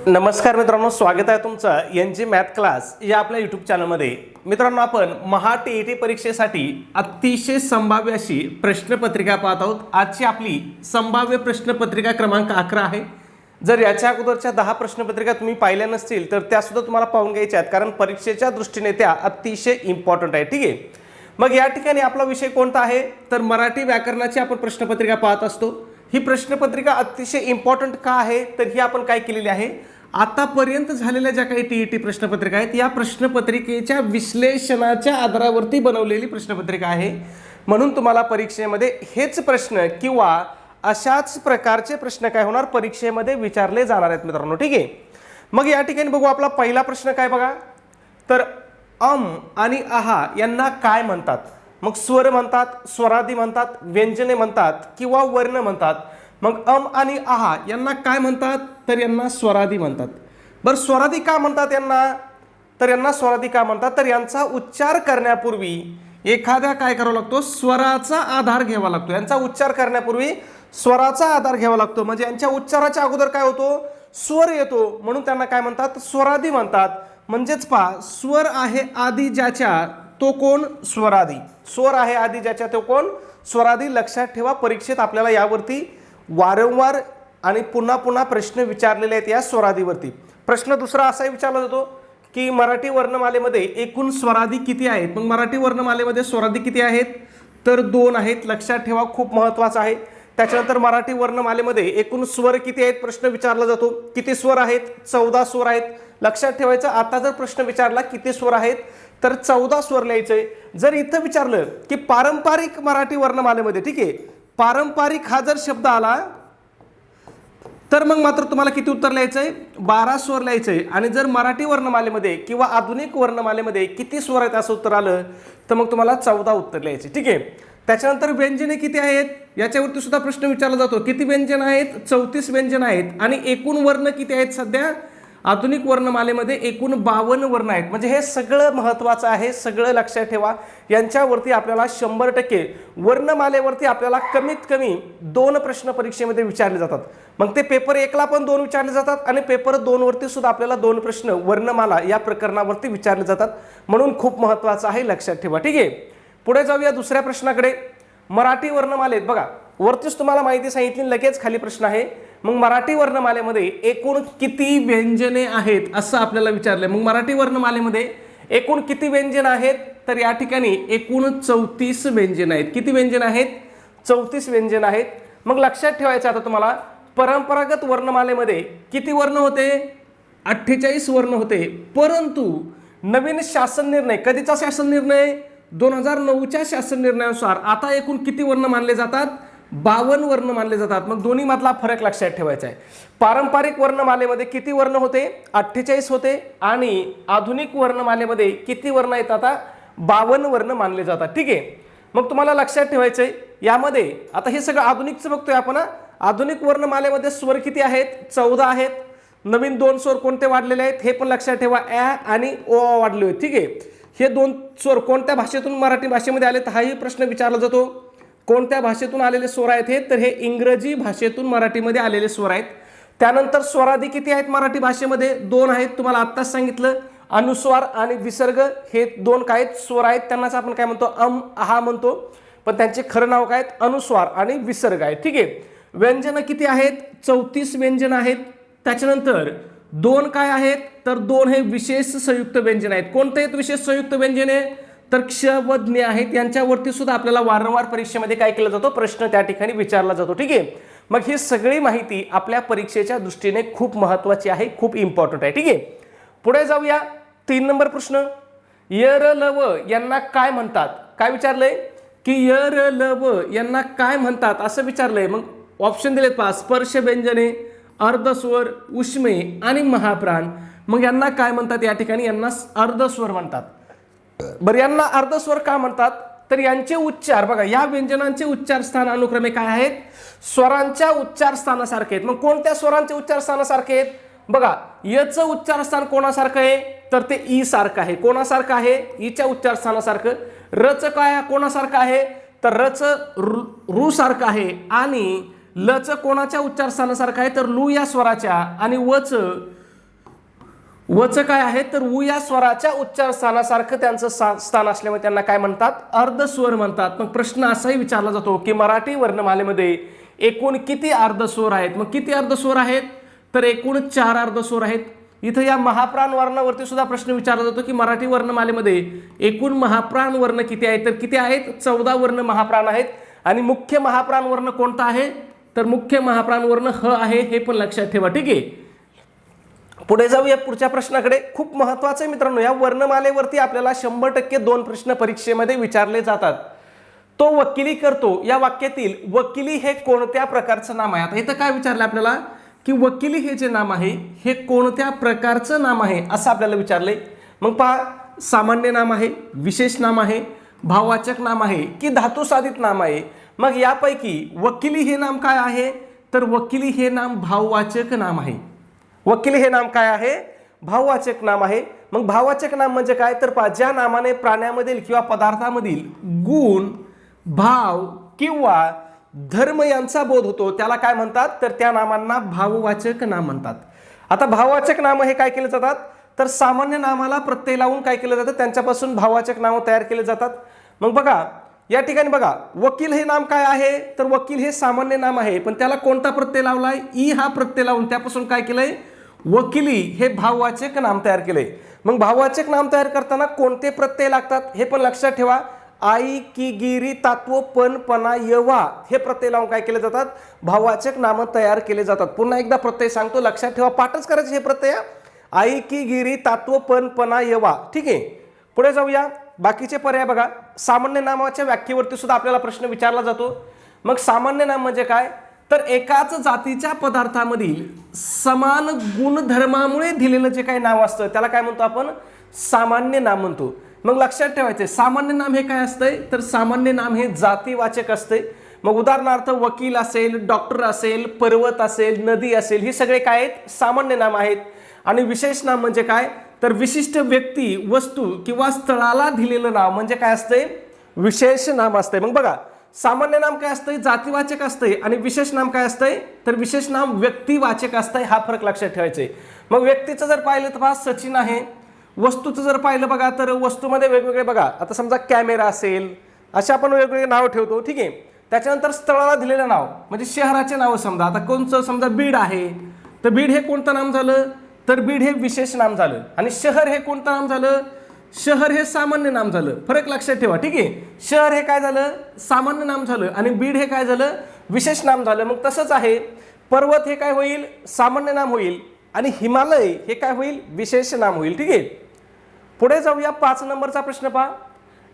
नमस्कार मित्रांनो, स्वागत आहे तुमचं एन जी मॅथ क्लास या आपल्या यूट्यूब चॅनलमध्ये. मित्रांनो, आपण महा टी परीक्षेसाठी अतिशय संभाव्य अशी प्रश्नपत्रिका पाहत आहोत. आजची आपली संभाव्य प्रश्नपत्रिका क्रमांक 11 आहे. जर याच्या अगोदरच्या 10 प्रश्नपत्रिका तुम्ही पाहिल्या नसतील तर त्या सुद्धा तुम्हाला पाहून घ्यायच्या आहेत, कारण परीक्षेच्या दृष्टीने त्या अतिशय इम्पॉर्टंट आहे. ठीक आहे, मग या ठिकाणी आपला विषय कोणता आहे तर मराठी व्याकरणाची आपण प्रश्नपत्रिका पाहत असतो. ही प्रश्नपत्रिका अतिशय इम्पॉर्टंट का आहे तर ही आपण काय केलेली आहे, आतापर्यंत झालेल्या ज्या काही टी प्रश्नपत्रिका आहेत या प्रश्नपत्रिकेच्या विश्लेषणाच्या आधारावरती बनवलेली प्रश्नपत्रिका आहे. म्हणून तुम्हाला परीक्षेमध्ये हेच प्रश्न किंवा अशाच प्रकारचे प्रश्न काय होणार परीक्षेमध्ये विचारले जाणार आहेत मित्रांनो. ठीक आहे, मग या ठिकाणी बघू आपला पहिला प्रश्न काय बघा. तर आणि आहा यांना काय म्हणतात. मग स्वर म्हणतात, स्वरादी म्हणतात, व्यंजने म्हणतात किंवा वर्ण म्हणतात. मग आणि आहा यांना काय म्हणतात तर यांना स्वरादी म्हणतात. बरं, स्वरादी का म्हणतात यांना स्वरादी का म्हणतात तर यांचा उच्चार करण्यापूर्वी एखाद्या काय करावा लागतो, स्वराचा आधार घ्यावा लागतो. यांचा उच्चार करण्यापूर्वी स्वराचा आधार घ्यावा लागतो. म्हणजे यांच्या उच्चाराच्या अगोदर काय होतो, स्वर येतो, म्हणून त्यांना काय म्हणतात स्वरादी म्हणतात. म्हणजेच पहा, स्वर आहे आदी ज्याच्या तो कोण स्वरादी. स्वर आहे आदी ज्याच्या तो कोण स्वरादी. लक्षात ठेवा, परीक्षेत आपल्याला यावरती वारंवार आणि पुन्हा पुन्हा प्रश्न विचारलेले आहेत या स्वरादीवरती. प्रश्न दुसरा असा विचारला जातो की मराठी वर्णमालेमध्ये एकूण स्वरादी किती आहेत. मग मराठी वर्णमालेमध्ये स्वरादी किती आहेत तर 2 आहेत. लक्षात ठेवा, खूप महत्त्वाचं आहे. त्याच्यानंतर मराठी वर्णमालेमध्ये एकूण स्वर किती आहेत प्रश्न विचारला जातो. किती स्वर आहेत, 14 स्वर आहेत. लक्षात ठेवायचं, आता जर प्रश्न विचारला किती स्वर आहेत तर 14 स्वर लिहायचे. जर इथं विचारलं की पारंपरिक मराठी वर्णमालेमध्ये, ठीक आहे, पारंपरिक हा जर शब्द आला तर मग मात्र तुम्हाला किती उत्तर लिहायचंय, 12 स्वर लिहायचंय. आणि जर मराठी वर्णमालेमध्ये किंवा आधुनिक वर्णमालेमध्ये किती स्वर आहेत असं उत्तर आलं तर मग तुम्हाला 14 उत्तर लिहायचे. ठीक आहे, त्याच्यानंतर व्यंजने किती आहेत याच्यावरती सुद्धा प्रश्न विचारला जातो. किती व्यंजन आहेत, 34 व्यंजन आहेत. आणि एकूण वर्ण किती आहेत सध्या आधुनिक वर्णमालेमध्ये एकूण 52 वर्ण आहेत. म्हणजे हे सगळं महत्त्वाचं आहे, सगळं लक्षात ठेवा. यांच्यावरती आपल्याला 100% वर्णमालेवरती आपल्याला कमीत कमी 2 प्रश्न परीक्षेमध्ये विचारले जातात. मग ते पेपर 1ला पण 2 विचारले जातात आणि पेपर 2 वरती सुद्धा आपल्याला 2 प्रश्न वर्णमाला या प्रकरणावरती विचारले जातात. म्हणून खूप महत्त्वाचं आहे, लक्षात ठेवा. ठीक आहे, पुढे जाऊया दुसऱ्या प्रश्नाकडे. मराठी वर्णमालेत बघा, वरतीच तुम्हाला माहिती सांगितली, लगेच खाली प्रश्न आहे. मग मराठी वर्णमालेमध्ये एकूण किती व्यंजने आहेत असं आपल्याला विचारलंय. मग मराठी वर्णमालेमध्ये एकूण किती व्यंजन आहेत तर या ठिकाणी एकूण 34 व्यंजन आहेत. किती व्यंजन आहेत, 34 व्यंजन आहेत. मग लक्षात ठेवायचं आता तुम्हाला, परंपरागत वर्णमालेमध्ये किती वर्ण होते, 48 वर्ण होते. परंतु नवीन शासन निर्णय, कधीचा शासन निर्णय, 2009च्या शासन निर्णयानुसार आता एकूण किती वर्ण मानले जातात, 52 वर्ण मानले जातात. मग दोन्ही मधला फरक लक्षात ठेवायचा आहे. पारंपरिक वर्णमालेमध्ये किती वर्ण होते, 48 होते. आणि आधुनिक वर्णमालेमध्ये किती वर्ण आहेत आता, 52 वर्ण मानले जातात. ठीक आहे, मग तुम्हाला लक्षात ठेवायचंय यामध्ये, आता हे सगळं आधुनिकचं बघतोय आपण. आधुनिक वर्णमालेमध्ये स्वर किती आहेत, 14 आहेत. नवीन 2 स्वर कोणते वाढलेले आहेत हे पण लक्षात ठेवा, ॲ आणि ओ वाढले आहेत. ठीक आहे, हे 2 स्वर कोणत्या भाषेतून मराठी भाषेमध्ये आले तर हाही प्रश्न विचारला जातो. कोणत्या भाषेतून आलेले स्वर आहेत हे तर हे इंग्रजी भाषेतून मराठीमध्ये आलेले स्वर आहेत. त्यानंतर स्वरादी किती आहेत मराठी भाषेमध्ये, 2 आहेत. तुम्हाला आत्ताच सांगितलं, अनुस्वार आणि विसर्ग हे 2 काय स्वर आहेत. त्यांनाच आपण काय म्हणतो, आहा म्हणतो, पण त्यांचे खरं नाव काय आहेत, अनुस्वार आणि विसर्ग आहे. ठीक आहे, व्यंजन किती आहेत, 34 व्यंजन आहेत. त्याच्यानंतर 2 काय आहेत तर 2 हे विशेष संयुक्त व्यंजन आहेत. कोणते आहेत विशेष संयुक्त व्यंजने तर क्ष व ज्ञ आहेत. यांच्यावरती सुद्धा आपल्याला वारंवार परीक्षेमध्ये काय केलं जातो, प्रश्न त्या ठिकाणी विचारला जातो. ठीक आहे, मग ही सगळी माहिती आपल्या परीक्षेच्या दृष्टीने खूप महत्त्वाची आहे, खूप इम्पॉर्टंट आहे. ठीक आहे, पुढे जाऊया. 3 नंबर प्रश्न, यर लव यांना काय म्हणतात. काय विचारलंय की यर लव यांना काय म्हणतात असं विचारलंय. मग ऑप्शन दिलेत पहा, स्पर्श व्यंजने, अर्धस्वर, उष्मे आणि महाप्राण. मग यांना काय म्हणतात या ठिकाणी, यांना अर्धस्वर म्हणतात. बरं, यांना अर्धस्वर का म्हणतात तर यांचे उच्चार बघा, या व्यंजनांचे उच्चार स्थान अनुक्रमे काय आहेत, स्वरांच्या उच्चार स्थानासारखे आहेत. मग कोणत्या स्वरांचे उच्चार स्थानासारखे आहेत बघा, यचं उच्चार स्थान कोणासारखं आहे तर ते ई सारखं आहे. कोणासारखं आहे, ईच्या उच्चार स्थानासारखं. रचं काय कोणासारखं आहे तर रचं रू सारखं आहे. आणि लचं कोणाच्या उच्चार स्थानासारखं आहे तर लू या स्वराच्या. आणि वचं वचं काय आहे तर उ या स्वराच्या उच्चार स्थानासारखं त्यांचं स्थान असल्यामुळे त्यांना काय म्हणतात, अर्धस्वर म्हणतात. मग प्रश्न असाही विचारला जातो की मराठी वर्णमालेमध्ये एकूण किती अर्धस्वर आहेत. मग किती अर्धस्वर आहेत तर एकूण 4 अर्धस्वर आहेत. इथं या महाप्राण वर्णावरती सुद्धा प्रश्न विचारला जातो की मराठी वर्णमालेमध्ये एकूण महाप्राण वर्ण किती आहेत तर किती आहेत, 14 वर्ण महाप्राण आहेत. आणि मुख्य महाप्राण वर्ण कोणता आहे तर मुख्य महाप्राण वर्ण ह आहे, हे पण लक्षात ठेवा. ठीक आहे, पुढे जाऊया पुढच्या प्रश्नाकडे. खूप महत्वाचं आहे मित्रांनो, या वर्णमालेवरती आपल्याला 100% 2 प्रश्न परीक्षेमध्ये विचारले जातात. तो वकिली करतो या वाक्यातील वकिली हे कोणत्या प्रकारचं नाम आहे. आता इथं काय विचारलं आपल्याला की वकिली हे जे नाम आहे हे कोणत्या प्रकारचं नाम आहे असं आपल्याला विचारलंय. मग पहा, सामान्य नाम आहे, विशेष नाम आहे, भाववाचक नाम आहे की धातुसाधित नाम आहे. मग यापैकी वकिली हे नाम काय आहे तर वकिली हे नाम भाववाचक नाम आहे. वकिली हे नाम काय आहे, भाववाचक नाम आहे. मग भाववाचक नाम म्हणजे काय तर पहा, ज्या नामाने प्राण्यामधील किंवा पदार्थामधील गुण, भाव किंवा धर्म यांचा बोध होतो त्याला काय म्हणतात तर त्या नामांना भाववाचक नाम म्हणतात. आता भाववाचक नाम हे काय केले जातात तर सामान्य नामाला प्रत्यय लावून काय केलं जातं, त्यांच्यापासून भाववाचक नाम तयार केले जातात. मग बघा या ठिकाणी बघा, वकील हे नाम काय आहे तर वकील हे सामान्य नाम आहे, पण त्याला कोणता प्रत्यय लावलाय, ई हा प्रत्यय लावून त्यापासून काय केलंय वकिली हे भाववाचक नाम तयार केले. मग भाववाचक नाम तयार करताना कोणते प्रत्यय लागतात हे पण लक्षात ठेवा. आई, की, गिरी, तात्व, पण, पणा, यवा हे प्रत्यय लावून काय केले जातात, भाववाचक नाम तयार केले जातात. पुन्हा एकदा प्रत्यय सांगतो, लक्षात ठेवा, पाठच करायचे हे प्रत्यय. आई, की, गिरी, तात्व, पण, पणा, यवा. ठीक आहे, पुढे जाऊया. बाकीचे पर्याय बघा. सामान्य नामाच्या व्याख्येवरती सुद्धा आपल्याला प्रश्न विचारला जातो. मग सामान्य नाम म्हणजे काय तर एकाच जातीच्या पदार्थामधील समान गुणधर्मामुळे दिलेलं जे काही नाव असतं त्याला काय म्हणतो आपण, सामान्य नाम म्हणतो. मग लक्षात ठेवायचे सामान्य नाम हे काय असतंय तर सामान्य नाम हे जातीवाचक असते. मग उदाहरणार्थ वकील असेल, डॉक्टर असेल, पर्वत असेल, नदी असेल, ही सगळे काय आहेत, सामान्य नाम आहेत. आणि विशेष नाम म्हणजे काय तर विशिष्ट व्यक्ती, वस्तू किंवा स्थळाला दिलेलं नाव म्हणजे काय असते, विशेष नाम असते. मग बघा, सामान्य नाम काय असतंय, जातीवाचक असतंय, आणि विशेष नाम काय असतंय तर विशेष नाम व्यक्तिवाचक असतंय. हा फरक लक्षात ठेवायचा. मग व्यक्तीचं जर पाहिलं तर पहा सचिन आहे. वस्तूचं जर पाहिलं बघा तर वस्तूमध्ये वेगवेगळे बघा, आता समजा कॅमेरा असेल, असे आपण वेगवेगळे नाव ठेवतो. ठीक आहे, त्याच्यानंतर स्थळाला दिलेलं नाव म्हणजे शहराचे नाव. समजा आता कोणचं, समजा बीड आहे तर बीड हे कोणतं नाम झालं तर बीड हे विशेष नाम झालं. आणि शहर हे कोणतं नाम झालं, शहर हे सामान्य नाम झालं. फरक लक्षात ठेवा. ठीक आहे, शहर हे काय झालं, सामान्य नाम झालं, आणि बीड हे काय झालं, विशेष नाम झालं. मग तसंच आहे, पर्वत हे काय होईल, सामान्य नाम होईल, आणि हिमालय हे काय होईल, विशेष नाम होईल. ठीक आहे, पुढे जाऊया. 5 नंबरचा प्रश्न पहा.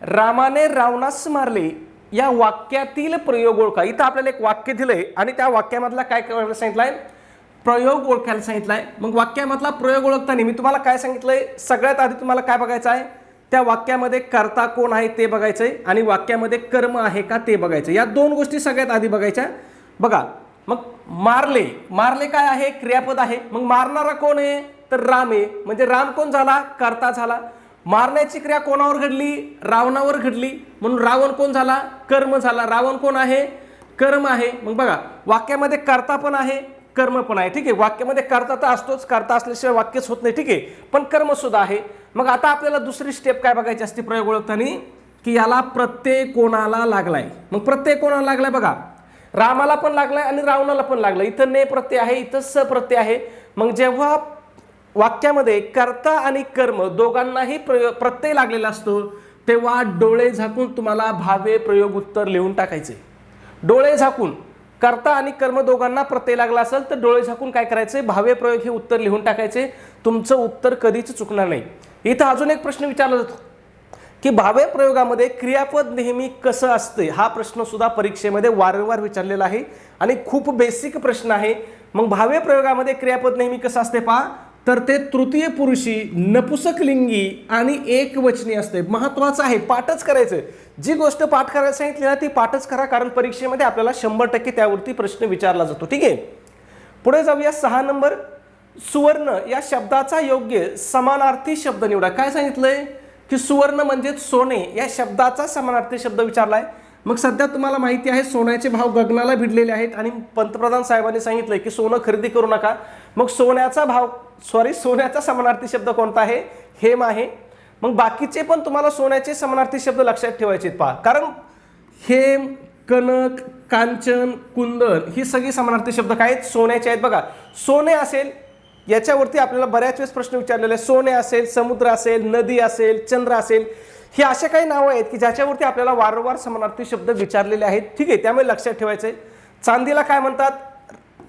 रामाने रावणास मारले या वाक्यातील प्रयोग ओळखा. इथं आपल्याला एक वाक्य दिलंय आणि त्या वाक्यामधला काय करायला सांगितलंय, प्रयोग ओळखायला सांगितलाय. मग वाक्यामधला प्रयोग ओळखताना मी तुम्हाला काय सांगितलंय, सगळ्यात आधी तुम्हाला काय बघायचं आहे, त्या वाक्यामध्ये कर्ता कोण आहे ते बघायचंय, आणि वाक्यामध्ये कर्म आहे का ते बघायचं. या 2 गोष्टी सगळ्यात आधी बघायच्या. बघा, मग मारले, मारले काय आहे, क्रियापद आहे. मग मारणारा कोण आहे तर राम आहे, म्हणजे राम कोण झाला, कर्ता झाला. मारण्याची क्रिया कोणावर घडली, रावणावर घडली, म्हणून रावण कोण झाला, कर्म झाला. रावण कोण आहे, कर्म आहे. मग बघा, वाक्यामध्ये कर्ता पण आहे, कर्म पण आहे. ठीक आहे, वाक्यामध्ये कर्ता तर असतोच, कर्ता असल्याशिवाय वाक्यच होत नाही. ठीक आहे, पण कर्म सुद्धा आहे. मग आता आपल्याला दुसरी स्टेप काय बघायची असते प्रयोग ओळखताना, की याला प्रत्यय कोणाला लागलाय. मग प्रत्यय कोणाला लागलाय बघा, रामाला पण लागलाय आणि रावणाला पण लागलाय. इथं ने प्रत्यय आहे, इथं स प्रत्यय आहे. मग जेव्हा वाक्यामध्ये कर्ता आणि कर्म दोघांनाही प्रत्यय लागलेला असतो तेव्हा डोळे झाकून तुम्हाला भावे प्रयोग उत्तर लिहून टाकायचे. डोळे झाकून, कर्ता आणि कर्म दोघांना प्रत्यय लागला असेल तर डोळे झाकून काय करायचे, भावे प्रयोग हे उत्तर लिहून टाकायचे. तुमचं उत्तर कधीच चुकणार नाही. इथं अजून एक प्रश्न विचारला जातो की भावे प्रयोगामध्ये क्रियापद नेहमी कसं असते. हा प्रश्न सुद्धा परीक्षेमध्ये वारंवार विचारलेला आहे आणि खूप बेसिक प्रश्न आहे. मग भावे प्रयोगामध्ये क्रियापद नेहमी कसं असते पहा, तर ते तृतीय पुरुषी, नपुसकलिंगी आणि एकवचनी असते. महत्वाचं आहे, पाठच करायचं. जी गोष्ट पाठ करायला सांगितली ना ती पाठच करा, कारण परीक्षेमध्ये आपल्याला 100% त्यावरती प्रश्न विचारला जातो. ठीक आहे, पुढे जाऊया. 6 नंबर, सुवर्ण या शब्दाचा योग्य समानार्थी शब्द निवडा. काय सांगितलंय की सुवर्ण म्हणजे सोने या शब्दाचा समानार्थी शब्द विचारलाय. मग सध्या तुम्हाला माहिती आहे सोन्याचे भाव गगनाला भिडलेले आहेत आणि पंतप्रधान साहेबांनी सांगितलंय की सोनं खरेदी करू नका. मग सोन्याचा भाव सोन्याचा समानार्थी शब्द कोणता आहे? हेम आहे. मग बाकीचे पण तुम्हाला सोन्याचे समानार्थी शब्द लक्षात ठेवायचे आहेत पहा, कारण हेम, कनक, कांचन, कुंदन ही सगळी समानार्थी शब्द काय आहेत? सोन्याचे आहेत. बघा, सोने असेल याच्यावरती आपल्याला बऱ्याच वेळेस प्रश्न विचारलेले आहे. सोने असेल, समुद्र असेल, नदी असेल, चंद्र असेल, ही असे काही नावं आहेत की ज्याच्यावरती आपल्याला वारंवार समानार्थी शब्द विचारलेले आहेत. ठीक आहे, त्यामुळे लक्षात ठेवायचं आहे. चांदीला काय म्हणतात?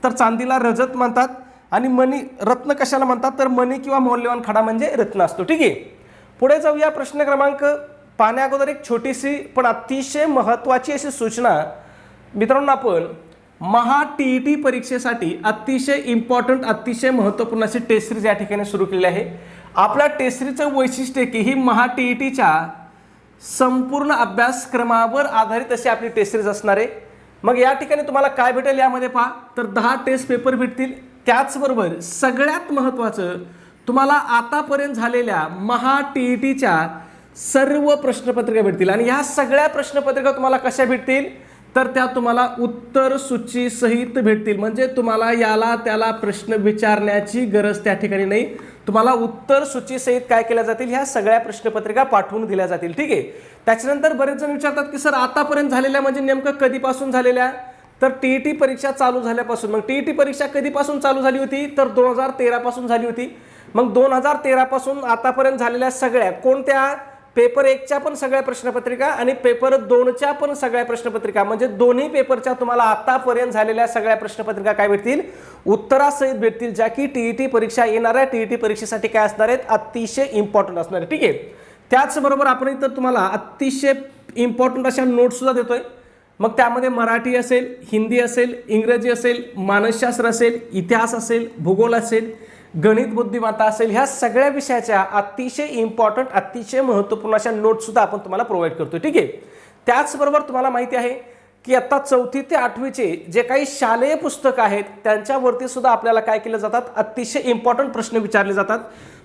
तर चांदीला रजत म्हणतात. आणि मणी, रत्न कशाला म्हणतात? तर मणी किंवा मौल्यवान खडा म्हणजे रत्न असतो. ठीक आहे, पुढे जाऊया. प्रश्न क्रमांक पाहण्या एक छोटीशी पण अतिशय महत्त्वाची अशी सूचना मित्रांनो, आपण महा TET परीक्षेसाठी अतिशय इम्पॉर्टंट, अतिशय महत्त्वपूर्ण अशी टेस्ट सिरीज या ठिकाणी सुरू केलेली आहे. आपल्या टेस्ट सिरीजचं वैशिष्ट्य की ही महा TETच्या संपूर्ण अभ्यासक्रमावर आधारित अशी आपली टेस्ट सिरीज असणार आहे. मग या ठिकाणी तुम्हाला काय भेटेल यामध्ये पहा, तर 10 टेस्ट पेपर भेटतील. त्याचबरोबर सगळ्यात महत्त्वाचं, तुम्हाला आतापर्यंत झालेल्या महा TETच्या सर्व प्रश्नपत्रिका भेटतील. आणि ह्या सगळ्या प्रश्नपत्रिका तुम्हाला कशा भेटतील? तर त्या तुम्हाला उत्तर सूची सहित भेटतील. म्हणजे तुम्हाला याला त्याला प्रश्न विचारण्याची गरज त्या ठिकाणी नाही. तुम्हाला उत्तर सूची सहित काय केल्या जातील? ह्या सगळ्या प्रश्नपत्रिका पाठवून दिल्या जातील. ठीक आहे, त्याच्यानंतर बरेच जण विचारतात की सर आतापर्यंत झालेल्या म्हणजे नेमकं कधीपासून झालेल्या? तर TET परीक्षा चालू झाल्यापासून. मग TET परीक्षा कधीपासून चालू झाली होती? तर 2013 पासून झाली होती. मग 2013 पासून आतापर्यंत झालेल्या सगळ्या कोणत्या? पेपर 1च्या पण सगळ्या प्रश्नपत्रिका आणि पेपर 2च्या पण सगळ्या प्रश्नपत्रिका, म्हणजे दोन्ही पेपरच्या तुम्हाला आतापर्यंत झालेल्या सगळ्या प्रश्नपत्रिका काय भेटतील? उत्तरासहित भेटतील, ज्या की TET परीक्षा, येणाऱ्या TET परीक्षेसाठी काय असणार आहेत? अतिशय इम्पॉर्टंट असणार आहे. ठीक आहे, त्याचबरोबर आपण इथं तुम्हाला अतिशय इम्पॉर्टंट अशा नोट्स सुद्धा देतोय. मग त्यामध्ये मराठी असेल, हिंदी असेल, इंग्रजी असेल, मानसशास्त्र असेल, इतिहास असेल, भूगोल असेल, गणित बुद्धिमत्ता असेल, ह्या सगळ्या विषयाच्या अतिशय इम्पॉर्टंट, अतिशय महत्त्वपूर्ण अशा नोट्स सुद्धा आपण तुम्हाला प्रोव्हाइड करतोय. ठीक आहे, त्याचबरोबर तुम्हाला माहिती आहे की आता 4थी ते 8वीचे जे काही शालेय पुस्तकं आहेत त्यांच्यावरती सुद्धा आपल्याला काय केलं जातात? अतिशय इम्पॉर्टंट प्रश्न विचारले जातात.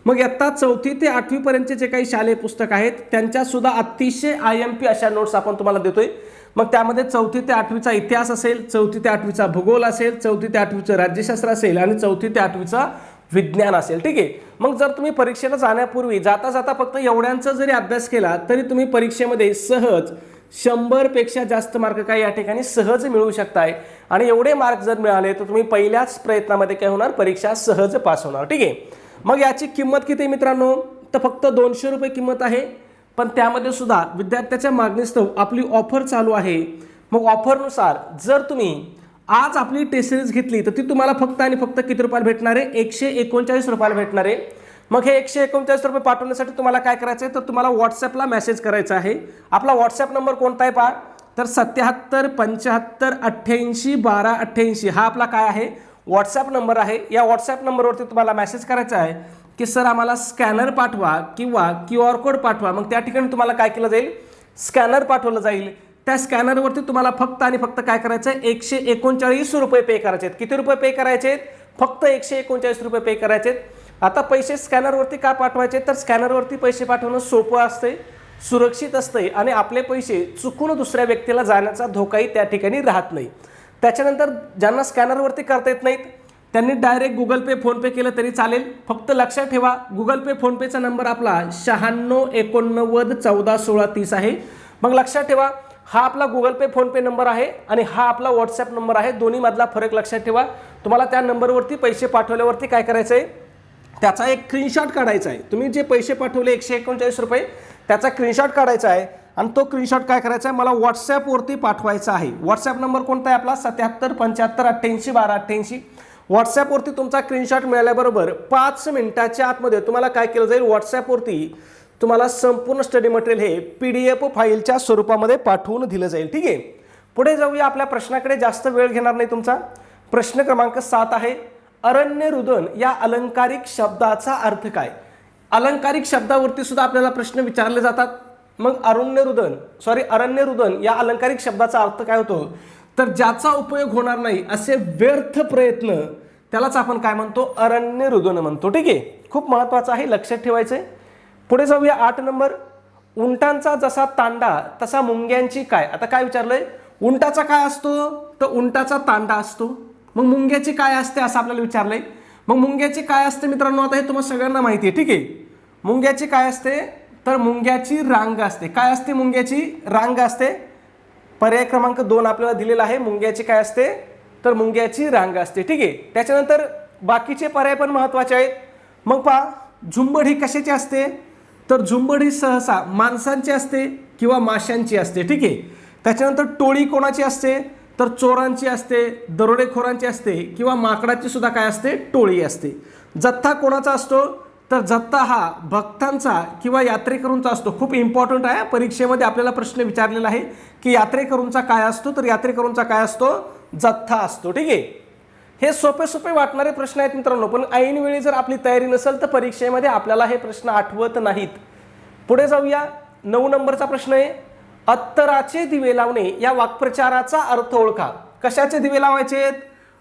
मग आता 4थी ते 8वी पर्यंतचे जे काही शालेय पुस्तक आहेत त्यांच्या सुद्धा अतिशय IMP अशा नोट्स आपण तुम्हाला देतोय. मग त्यामध्ये 4थी ते 8वीचा इतिहास असेल, 4थी ते 8वीचा भूगोल असेल, 4थी ते 8वीचं राज्यशास्त्र असेल आणि 4थी ते 8वीचा विज्ञान असेल. ठीक आहे, मग जर तुम्ही परीक्षेला जाण्यापूर्वी जाता जाता फक्त एवढ्यांचा जरी अभ्यास केला तरी तुम्ही परीक्षेमध्ये सहज 100 पेक्षा जास्त मार्क काय या ठिकाणी सहज मिळवू शकताय. आणि एवढे मार्क जर मिळाले तर तुम्ही पहिल्याच प्रयत्नामध्ये काय होणार? परीक्षा सहज पास होणार. ठीक आहे, मग याची किंमत किती आहे मित्रांनो? तर फक्त 200 रुपये किंमत आहे. पण त्यामध्ये सुद्धा विद्यार्थ्याच्या मागणीस्तव आपली ऑफर चालू आहे. मग ऑफरनुसार जर तुम्ही आज आपली टेस्ट सिरीज घेतली तर ती तुम्हाला फक्त आणि फक्त किती रुपयाला भेटणार आहे? 139 रुपयाला भेटणार आहे. मग हे 139 रुपये पाठवण्यासाठी तुम्हाला काय करायचं आहे? तर तुम्हाला व्हॉट्सॲपला मेसेज करायचा आहे. आपला व्हॉट्सॲप नंबर कोणता आहे पहा, तर 77 75 88 12 88 हा आपला काय आहे? व्हॉट्सॲप नंबर आहे. या व्हॉट्सॲप नंबरवरती तुम्हाला मेसेज करायचा आहे की सर आम्हाला स्कॅनर पाठवा किंवा QR कोड पाठवा. मग त्या ठिकाणी तुम्हाला काय केलं जाईल? स्कॅनर पाठवलं जाईल. त्या स्कॅनरवरती तुम्हाला फक्त आणि फक्त काय करायचं आहे? 139 रुपये पे करायचे आहेत. किती रुपये पे करायचे आहेत? फक्त 139 रुपये पे करायचे आहेत. आता पैसे स्कॅनरवरती का पाठवायचे? तर स्कॅनरवरती पैसे पाठवणं सोपं असते, सुरक्षित असते आणि आपले पैसे चुकून दुसऱ्या व्यक्तीला जाण्याचा धोकाही त्या ठिकाणी राहत नाही. त्याच्यानंतर ज्यांना स्कॅनरवरती करता येत नाहीत त्यांनी डायरेक्ट गुगल पे, फोनपे केलं तरी चालेल. फक्त लक्षात ठेवा, गुगल पे, फोनपेचा नंबर आपला 96 89 14 16 30 आहे. मग लक्षात ठेवा, हा आपला गुगल पे, फोनपे नंबर आहे आणि हा आपला व्हॉट्सॲप नंबर आहे. दोन्ही मधला फरक लक्षात ठेवा. तुम्हाला त्या नंबरवरती पैसे पाठवल्यावरती काय करायचं आहे? त्याचा एक स्क्रीनशॉट काढायचा आहे. तुम्ही जे पैसे पाठवले 139 रुपये त्याचा स्क्रीनशॉट काढायचा आहे आणि तो स्क्रीनशॉट काय करायचा आहे? मला व्हॉट्सॲपवरती पाठवायचा आहे. व्हॉट्सॲप नंबर कोणता आहे आपला? 77 75 88 12 88. व्हॉट्सॲपवरती तुमचा स्क्रीनशॉट मिळाल्याबरोबर 5 मिनिटाच्या आतमध्ये तुम्हाला काय केलं जाईल? व्हॉट्सॲपवरती तुम्हाला संपूर्ण स्टडी मटेरियल हे PDF फाईलच्या स्वरूपामध्ये पाठवून दिलं जाईल. ठीक आहे, पुढे जाऊया. आपल्या प्रश्नाकडे जास्त वेळ घेणार नाही तुमचा. प्रश्न क्रमांक 7 आहे, अरण्य रुदन या अलंकारिक शब्दाचा अर्थ काय? अलंकारिक शब्दावरती सुद्धा आपल्याला प्रश्न विचारले जातात. मग अरण्य रुदन या अलंकारिक शब्दाचा अर्थ काय होतो? तर ज्याचा उपयोग होणार नाही असे व्यर्थ प्रयत्न, त्यालाच आपण काय म्हणतो? अरण्य रुदन म्हणतो. ठीक आहे, खूप महत्त्वाचं आहे, लक्षात ठेवायचं आहे. पुढे जाऊया. 8 नंबर, उंटांचा जसा तांडा तसा मुंग्यांची काय? आता काय विचारलंय? उंटाचा काय असतो? तर उंटाचा तांडा असतो. मग मुंग्याची काय असते असं आपल्याला विचारलंय. मग मुंग्याची काय असते मित्रांनो, आता हे तुम्हाला सगळ्यांना माहिती आहे, ठीक आहे. मुंग्याची काय असते, तर मुंग्याची रांग असते. काय असते, मुंग्याची रांग असते. पर्याय क्रमांक 2 आपल्याला दिलेला आहे. मुंग्याची काय असते, तर मुंग्याची रांग असते, ठीक आहे. त्याच्यानंतर बाकीचे पर्याय पण महत्वाचे आहेत. मग पहा, झुंबड ही कशाची असते, तर झुंबड ही सहसा माणसांची असते किंवा माशांची असते, ठीक आहे. त्याच्यानंतर टोळी कोणाची असते, तर चोरांची असते, दरोडेखोरांची असते किंवा माकडाची सुद्धा काय असते, टोळी असते. जथ्था कोणाचा असतो, तर जथ्था हा भक्तांचा किंवा यात्रेकरूंचा असतो. खूप इम्पॉर्टंट आहे, परीक्षेमध्ये आपल्याला प्रश्न विचारलेला आहे की यात्रेकरूंचा काय असतो, तर यात्रेकरूंचा काय असतो, जथ्था असतो, ठीक आहे. हे सोपे सोपे वाटणारे प्रश्न आहेत मित्रांनो, पण ऐन वेळी जर आपली तयारी नसेल तर परीक्षेमध्ये आपल्याला हे प्रश्न आठवत नाहीत. पुढे जाऊया. 9 नंबरचा प्रश्न आहे, अत्तराचे दिवे लावणे या वाक्प्रचाराचा अर्थ ओळखा. कशाचे दिवे लावायचे,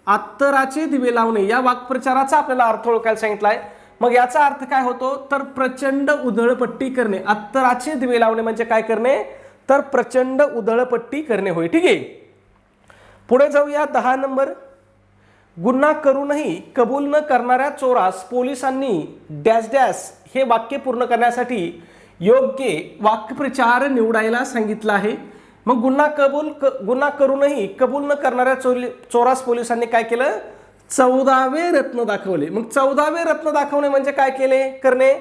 अत्तराचे दिवे लावणे या वाक्प्रचाराचा आपल्याला अर्थ ओळखायला सांगितला आहे. मग याचा अर्थ काय होतो, तर प्रचंड उधळपट्टी करणे. अत्तराचे दिवे लावणे म्हणजे काय करणे, तर प्रचंड उधळपट्टी करणे होय, ठीक आहे. पुढे जाऊया. 10 नंबर, गुन्हा करूनही कबूल न करणाऱ्या चोरास पोलिसांनी डॅश डॅश हे वाक्य पूर्ण करण्यासाठी योग्य वाक्प्रचार निवडायला सांगितलं आहे. मग गुन्हा करूनही कबूल न करणाऱ्या चोरास पोलिसांनी काय केलं, 14वे रत्न दाखवले. मग 14वे रत्न दाखवणे म्हणजे काय करणे,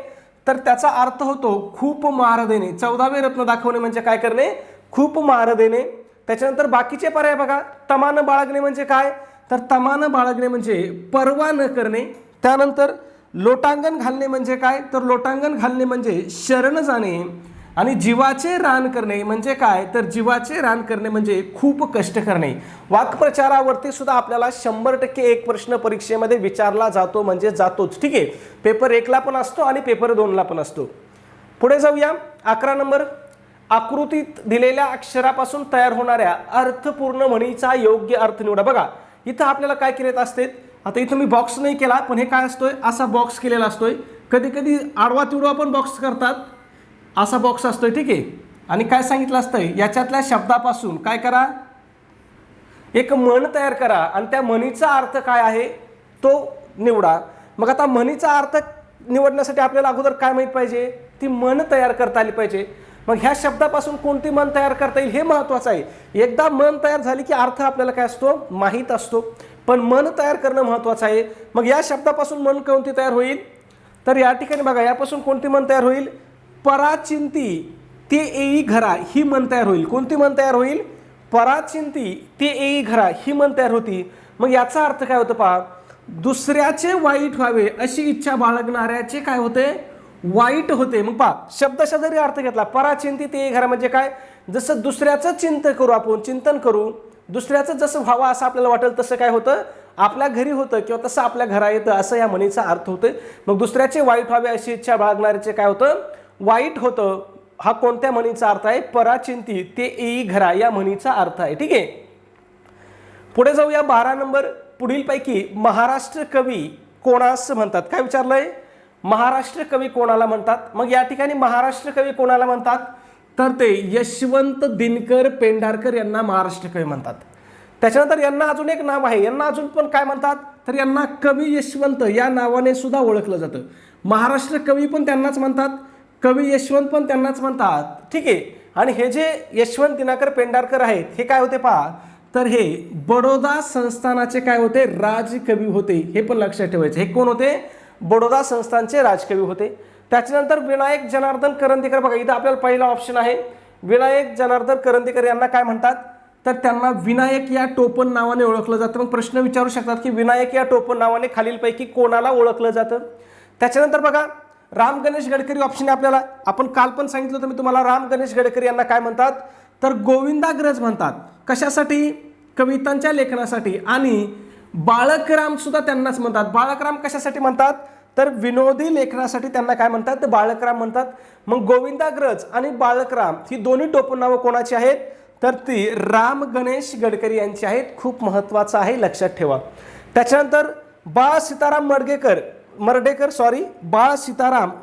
तर त्याचा अर्थ होतो खूप मार देणे. 14वे रत्न दाखवणे म्हणजे काय करणे, खूप मार देणे. त्याच्यानंतर बाकीचे पर्याय बघा. तमान बाळगणे म्हणजे काय, तर तमान बाळगणे म्हणजे पर्वा न करणे. त्यानंतर लोटांगण घालणे म्हणजे काय, तर लोटांगण घालणे म्हणजे शरण जाणे. आणि जीवाचे रान करणे म्हणजे काय, तर जीवाचे रान करणे म्हणजे खूप कष्ट करणे. वाक्प्रचारावरती सुद्धा आपल्याला 100% एक प्रश्न परीक्षेमध्ये विचारला जातो म्हणजे जातोच, ठीक आहे. पेपर 1 ला पण असतो आणि पेपर 2 ला पण असतो. पुढे जाऊया. 11 नंबर, आकृतीत दिलेल्या अक्षरापासून तयार होणाऱ्या अर्थपूर्ण म्हणीचा योग्य अर्थ निवडा. बघा, इथं आपल्याला काय केलेत असते, आता इथं मी बॉक्स नाही केला, पण हे काय असतोय, असा बॉक्स केलेला असतोय. कधी कधी आडवा तिडवा पण बॉक्स करतात, असा बॉक्स असतोय, ठीक आहे. आणि काय सांगितलं असतंय, याच्यातल्या शब्दापासून काय करा, एक म्हण तयार करा आणि त्या म्हणीचा अर्थ काय आहे तो निवडा. मग आता म्हणीचा अर्थ निवडण्यासाठी आपल्याला अगोदर काय माहित पाहिजे, ती म्हण तयार करता आली पाहिजे. मग ह्या शब्दापासून कोणती म्हण तयार करता येईल हे महत्त्वाचं आहे. एकदा म्हण तयार झाली की अर्थ आपल्याला काय असतो, माहीत असतो, पण म्हण तयार करणं महत्त्वाचं आहे. मग या शब्दापासून म्हण कोणती तयार होईल, तर या ठिकाणी बघा, यापासून कोणती म्हण तयार होईल, पराचिंती ते येई घरा ही म्हण तयार होईल. कोणती म्हण तयार होईल, पराचिंती ते येई घरा ही म्हण तयार होती. मग याचा अर्थ काय होतं पहा, दुसऱ्याचे वाईट व्हावे अशी इच्छा बाळगणाऱ्याचे काय होते, वाईट होते. मग पहा, शब्दशः जरी अर्थ घेतला, पराचिंती ते येई घरा म्हणजे काय, जसं दुसऱ्याचं चिंतन करू, दुसऱ्याचं जसं व्हावं असं आपल्याला वाटेल तसं काय होतं, आपल्या घरी होतं किंवा तसं आपल्या घरा येतं असं या म्हणीचा अर्थ होतोय. मग दुसऱ्याचे वाईट व्हावे अशी इच्छा बाळगणाऱ्याचे काय होतं, वाईट होतं. हा कोणत्या म्हणीचा अर्थ आहे, पराचिंती ते येई घरा या म्हणीचा अर्थ आहे, ठीक आहे. पुढे जाऊया. 12 नंबर, पुढीलपैकी महाराष्ट्र कवी कोणास म्हणतात. काय विचारलंय, महाराष्ट्र कवी कोणाला म्हणतात. मग या ठिकाणी महाराष्ट्र कवी कोणाला म्हणतात, तर ते यशवंत दिनकर पेंढारकर यांना महाराष्ट्र कवी म्हणतात. त्याच्यानंतर यांना अजून एक नाव आहे, यांना अजून पण काय म्हणतात, तर यांना कवी यशवंत या नावाने सुद्धा ओळखलं जातं. महाराष्ट्र कवी पण त्यांनाच म्हणतात, कवी यशवंत पण त्यांनाच म्हणतात, ठीक आहे. आणि हे जे यशवंत दिनाकर पेंढारकर आहेत हे काय होते पहा, तर हे बडोदा संस्थानाचे काय होते, राजकवी होते. हे पण लक्षात ठेवायचं. हे कोण होते, बडोदा संस्थानचे राजकवी होते. त्याच्यानंतर विनायक जनार्दन करंदीकर. बघा, इथं आपल्याला पहिला ऑप्शन आहे, विनायक जनार्दन करंदीकर यांना काय म्हणतात, तर त्यांना विनायक या टोपण नावाने ओळखलं जातं. मग प्रश्न विचारू शकतात की विनायक या टोपण नावाने खालीलपैकी कोणाला ओळखलं जातं. त्याच्यानंतर बघा, राम गणेश गडकरी ऑप्शन आहे आपल्याला. आपण काल पण सांगितलं होतं मी तुम्हाला, राम गणेश गडकरी यांना काय म्हणतात, तर गोविंदाग्रज म्हणतात. कशासाठी, कवितांच्या लेखनासाठी. आणि बाळकराम सुद्धा त्यांनाच म्हणतात. बाळकराम कशासाठी म्हणतात, तर विनोदी लेखनासाठी त्यांना काय म्हणतात, तर बाळकराम म्हणतात. मग गोविंदाग्रज आणि बाळकराम ही दोन्ही टोपण नावं कोणाची आहेत, तर ती राम गणेश गडकरी यांची आहेत. खूप महत्त्वाचं आहे, लक्षात ठेवा. त्याच्यानंतर बाळ सीताराम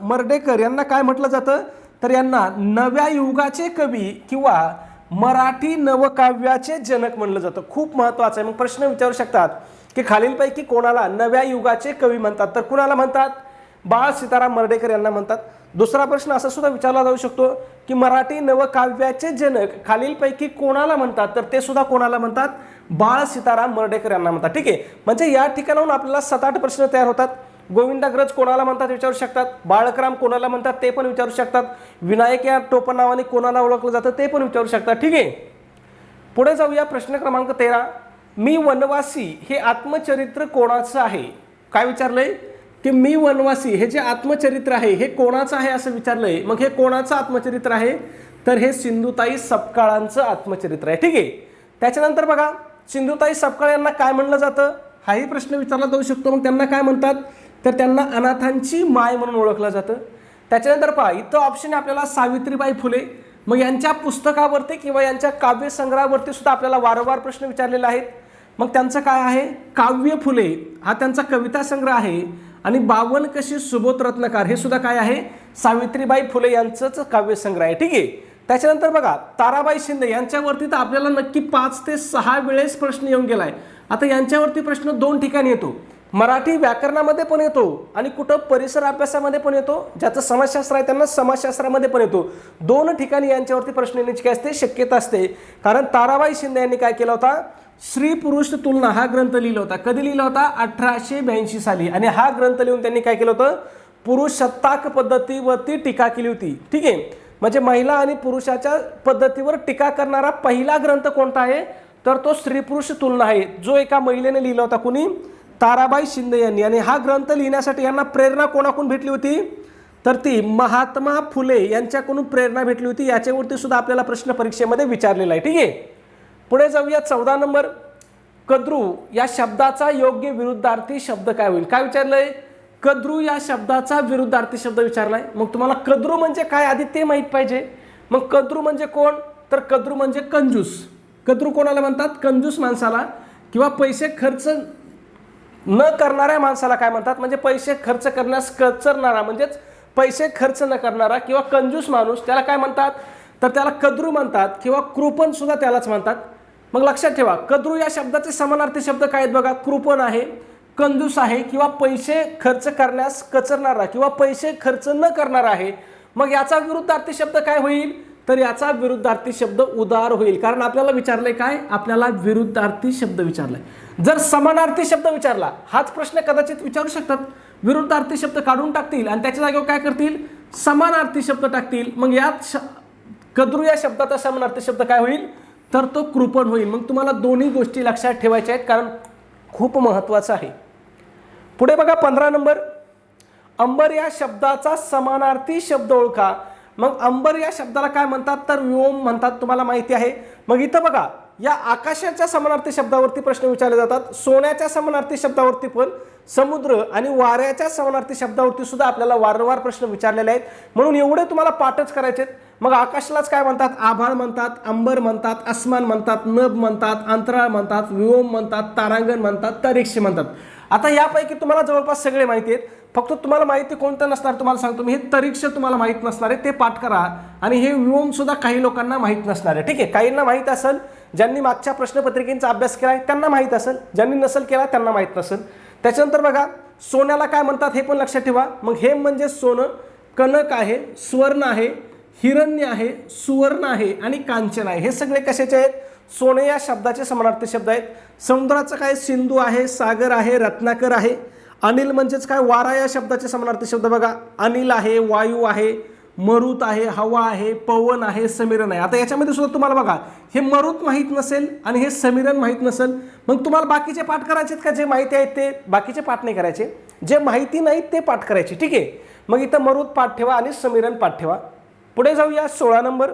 मर्डेकर यांना काय म्हटलं जातं, तर यांना नव्या युगाचे कवी किंवा मराठी नवकाव्याचे जनक म्हणलं जातं. खूप महत्त्वाचं आहे. मग प्रश्न विचारू शकतात की खालीलपैकी कोणाला नव्या युगाचे कवी म्हणतात? तर कुणाला म्हणतात? बाळ सीताराम मर्ढेकर यांना म्हणतात. दुसरा प्रश्न असा सुद्धा विचारला जाऊ शकतो की मराठी नवकाव्याचे जनक खालीलपैकी कोणाला म्हणतात? तर ते सुद्धा कोणाला म्हणतात? बाळ सीताराम मर्ढेकर यांना म्हणतात. ठीक आहे, म्हणजे या ठिकाणाहून आपल्याला 7-8 प्रश्न तयार होतात. गोविंदाग्रज कोणाला म्हणतात विचारू शकतात, बाळकराम कोणाला म्हणतात ते पण विचारू शकतात, विनायक या टोपण नावाने कोणाला ओळखलं जातं ते पण विचारू शकतात. ठीक आहे, पुढे जाऊया. प्रश्न क्रमांक 13, मी वनवासी हे आत्मचरित्र कोणाचं आहे? काय विचारलंय की मी वनवासी हे जे आत्मचरित्र आहे हे कोणाचं आहे असं विचारलंय. मग हे कोणाचं आत्मचरित्र आहे? तर हे सिंधुताई सपकाळांचं आत्मचरित्र आहे. ठीक आहे, त्याच्यानंतर बघा सिंधुताई सपकाळ यांना काय म्हणलं जातं हाही प्रश्न विचारला जाऊ शकतो. मग त्यांना काय म्हणतात? तर त्यांना अनाथांची माय म्हणून ओळखलं जातं. त्याच्यानंतर पहा इथं ऑप्शन आपल्याला सावित्रीबाई फुले. मग यांच्या पुस्तकावरती किंवा यांच्या काव्यसंग्रहावरती सुद्धा आपल्याला वारंवार प्रश्न विचारलेले आहेत. मग त्यांचं काय आहे? काव्य फुले हा त्यांचा कविता संग्रह आहे आणि 52 कशी सुबोध रत्नकार हे सुद्धा काय आहे? सावित्रीबाई फुले यांचंच काव्यसंग्रह आहे. ठीक आहे, त्याच्यानंतर बघा ताराबाई शिंदे यांच्यावरती तर आपल्याला नक्की 5 ते 6 वेळेस प्रश्न येऊन गेलाय. आता यांच्यावरती प्रश्न 2 ठिकाणी येतो, मराठी व्याकरणामध्ये पण येतो आणि कुठं परिसर अभ्यासामध्ये पण येतो. ज्याचं समाजशास्त्र आहे त्यांना समाजशास्त्रामध्ये पण येतो. 2 ठिकाणी यांच्यावरती प्रश्न येण्याची काय असते? शक्यता असते. कारण ताराबाई शिंदे यांनी काय केला होता? स्त्री पुरुष तुलना हा ग्रंथ लिहिला होता. कधी लिहिला होता? 1882 साली. आणि हा ग्रंथ लिहून त्यांनी काय केलं होतं? पुरुष सत्ताक पद्धतीवरती टीका केली होती. ठीक आहे, म्हणजे महिला आणि पुरुषाच्या पद्धतीवर टीका करणारा पहिला ग्रंथ कोणता आहे? तर तो स्त्री पुरुष तुलना आहे, जो एका महिलेने लिहिला होता. कुणी? ताराबाई शिंदे यांनी. आणि हा ग्रंथ लिहिण्यासाठी यांना प्रेरणा कोणाकडून भेटली होती? तर ती महात्मा फुले यांच्याकडून प्रेरणा भेटली होती. याच्यावरती सुद्धा आपल्याला प्रश्न परीक्षेमध्ये विचारलेला आहे. ठीक आहे, पुढे जाऊया. 14 नंबर, कद्रू या शब्दाचा योग्य विरुद्धार्थी शब्द काय होईल? काय विचारलंय? कद्रू या शब्दाचा विरुद्धार्थी शब्द विचारलाय. मग तुम्हाला कद्रू म्हणजे काय आधी ते माहित पाहिजे. मग कद्रू म्हणजे कोण? तर कद्रू म्हणजे कंजूस. कद्रू कोणाला म्हणतात? कंजूस माणसाला किंवा पैसे खर्च न करणाऱ्या माणसाला काय म्हणतात? म्हणजे पैसे खर्च करण्यास कचरणारा, म्हणजेच पैसे खर्च न करणारा किंवा कंजूस माणूस त्याला काय म्हणतात? तर त्याला कद्रू म्हणतात किंवा कृपण सुद्धा त्यालाच म्हणतात. मग लक्षात ठेवा, कद्रू या शब्दाचे समानार्थी शब्द काय आहेत बघा? कृपण आहे, कंजूस आहे किंवा पैसे खर्च करण्यास कचरणारा किंवा पैसे खर्च न करणारा आहे. मग याचा विरुद्धार्थी शब्द काय होईल? तर याचा विरुद्धार्थी शब्द उदार होईल. कारण आपल्याला विचारलंय काय? आपल्याला विरुद्धार्थी शब्द विचारलाय. जर समानार्थी शब्द विचारला, हाच प्रश्न कदाचित विचारू शकतात, विरुद्धार्थी शब्द काढून टाकतील आणि त्याच्या जागेवर काय करतील? समानार्थी शब्द टाकतील. मग यात कद्रू या शब्दाचा समानार्थी शब्द काय होईल? तर तो कृपण होईल. मग तुम्हाला दोन्ही गोष्टी लक्षात ठेवायच्या आहेत, कारण खूप महत्त्वाचं आहे. पुढे बघा 15 नंबर, अंबर या शब्दाचा समानार्थी शब्द ओळखा. मग अंबर या शब्दाला काय म्हणतात? तर व्योम म्हणतात, तुम्हाला माहिती आहे. मग इथं बघा या आकाशाच्या समानार्थी शब्दावरती प्रश्न विचारले जातात, सोन्याच्या समानार्थी शब्दावरती पण, समुद्र आणि वाऱ्याच्या समानार्थी शब्दावरती सुद्धा आपल्याला वारंवार प्रश्न विचारलेले आहेत. म्हणून एवढे तुम्हाला पाठच करायचे आहेत. मग आकाशालाच काय म्हणतात? आभाळ म्हणतात, अंबर म्हणतात, आसमान म्हणतात, नभ म्हणतात, अंतराळ म्हणतात, व्योम म्हणतात, तारांगण म्हणतात, तरीक्षी म्हणतात. आता यापैकी तुम्हाला जवळपास सगळे माहिती आहेत. फक्त तुम्हाला माहिती कोणतं नसणार तुम्हाला सांगतो मी, हे तरीक्ष तुम्हाला माहीत नसणार आहे, ते पाठ करा. आणि हे व्योम सुद्धा काही लोकांना माहीत नसणार आहे. ठीक आहे, काहींना माहीत असेल, ज्यांनी मागच्या प्रश्नपत्रिकेचा अभ्यास केला आहे त्यांना माहीत असेल, ज्यांनी नसेल केला त्यांना माहीत नसेल. त्याच्यानंतर बघा सोन्याला काय म्हणतात हे पण लक्षात ठेवा. मग हे म्हणजे सोनं, कनक आहे, स्वर्ण आहे, हिरण्य आहे, सुवर्ण आहे आणि कांचन आहे. हे सगळे कशाचे आहेत? सोने या शब्दाचे समानार्थी शब्द आहेत. समुद्राचं काय? सिंधू आहे, सागर आहे, रत्नाकर आहे. अनिल म्हणजेच काय? वारा या शब्दाचे समानार्थी शब्द बघा, अनिल आहे, वायू आहे, मरुत आहे, हवा आहे, पवन आहे, समीरण आहे. आता याच्यामध्ये सुद्धा तुम्हाला बघा हे मरुत माहीत नसेल आणि हे समीरण माहीत नसेल, मग तुम्हाला बाकीचे पाठ करायचे का? जे माहिती आहेत ते, बाकीचे पाठ नाही करायचे, जे माहिती नाहीत ते पाठ करायचे. ठीक आहे, मग इथं मरुत पाठ ठेवा आणि समीरण पाठ ठेवा. पुढे जाऊया 16 नंबर,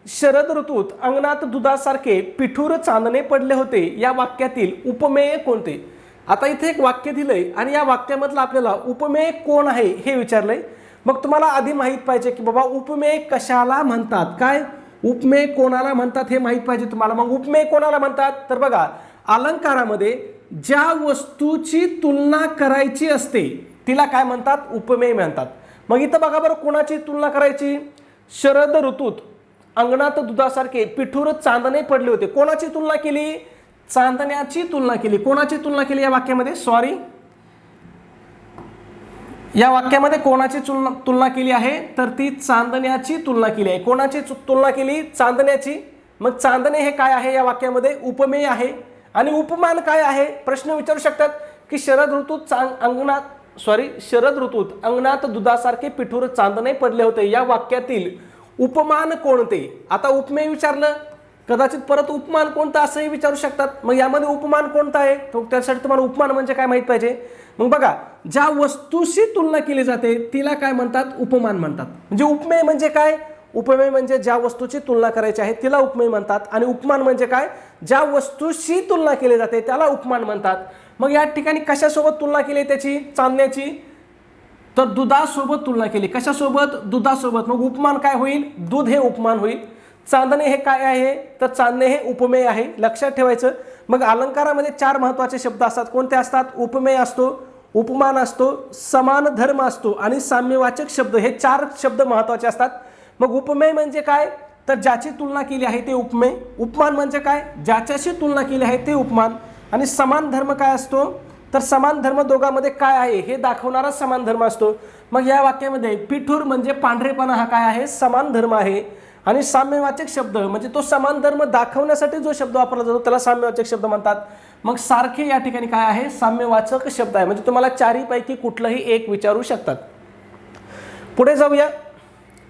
शरद ऋतूत अंगणात दुधासारखे पिठूर चांदणे पडले होते या वाक्यातील उपमेय कोणते? आता इथे एक वाक्य दिलंय आणि या वाक्यामधलं आपल्याला उपमेय कोण आहे हे विचारलंय. मग तुम्हाला आधी माहित पाहिजे की बाबा उपमेय कशाला म्हणतात, काय उपमेय कोणाला म्हणतात हे माहित पाहिजे तुम्हाला. मग उपमेय कोणाला म्हणतात? तर बघा अलंकारामध्ये ज्या वस्तूची तुलना करायची असते तिला काय म्हणतात? उपमेय म्हणतात. मग इथं बघा बरं कोणाची तुलना करायची? शरद ऋतूत अंगणात दुधासारखे पिठूर चांदणे पडले होते. कोणाची तुलना केली? चांदण्याची तुलना केली. कोणाची तुलना केली या वाक्यामध्ये? सॉरी, या वाक्यामध्ये कोणाची तुलना केली आहे? तर ती चांदण्याची तुलना केली आहे. कोणाची तुलना केली? चांदण्याची. मग चांदणे हे काय आहे या वाक्यामध्ये? उपमेय आहे. आणि उपमान काय आहे? प्रश्न विचारू शकतात की शरद ऋतूत अंगणात दुधासारखे पिठूर चांदणे पडले होते, या वाक्यातील उपमान कोणते? आता उपमेय विचारलं, कदाचित परत उपमान कोणतं असंही विचारू शकतात. मग यामध्ये उपमान कोणता आहे? तो त्यासाठी तुम्हाला उपमान म्हणजे काय माहित पाहिजे. मग बघा, ज्या वस्तूशी तुलना केली जाते तिला काय म्हणतात? उपमान म्हणतात. म्हणजे उपमेय म्हणजे काय? उपमेय म्हणजे ज्या वस्तूची तुलना करायची आहे तिला उपमेय म्हणतात. आणि उपमान म्हणजे काय? ज्या वस्तूशी तुलना केली जाते त्याला उपमान म्हणतात. मग या ठिकाणी कशासोबत तुलना केली त्याची? चांदण्याची. तर दुधासोबत तुलना केली. कशासोबत? दुधासोबत. मग उपमान काय होईल? दूध हे उपमान होईल. चांदणे हे काय आहे? तर चांदणे हे उपमेय आहे. लक्षात ठेवायचं. मग अलंकारामध्ये 4 महत्त्वाचे शब्द असतात. कोणते असतात? उपमेय असतो, उपमान असतो, समान धर्म असतो आणि साम्यवाचक शब्द. हे 4 शब्द महत्त्वाचे असतात. मग उपमेय म्हणजे काय? तर ज्याची तुलना केली आहे ते उपमेय. उपमान म्हणजे काय? ज्याच्याशी तुलना केली आहे ते उपमान. आणि समान धर्म काय असतो? तर समान धर्म दोघांमध्ये काय आहे हे दाखवणारा समान धर्म असतो. मग या वाक्यामध्ये पिठूर म्हणजे पांढरेपणा हा काय आहे? समान धर्म आहे. आणि साम्यवाचक शब्द म्हणजे तो समान धर्म दाखवण्यासाठी जो शब्द वापरला जातो त्याला साम्यवाचक शब्द म्हणतात. मग सारखे या ठिकाणी काय आहे? साम्यवाचक शब्द आहे. म्हणजे तुम्हाला 4 पैकी कुठलंही एक विचारू शकतात. पुढे जाऊया.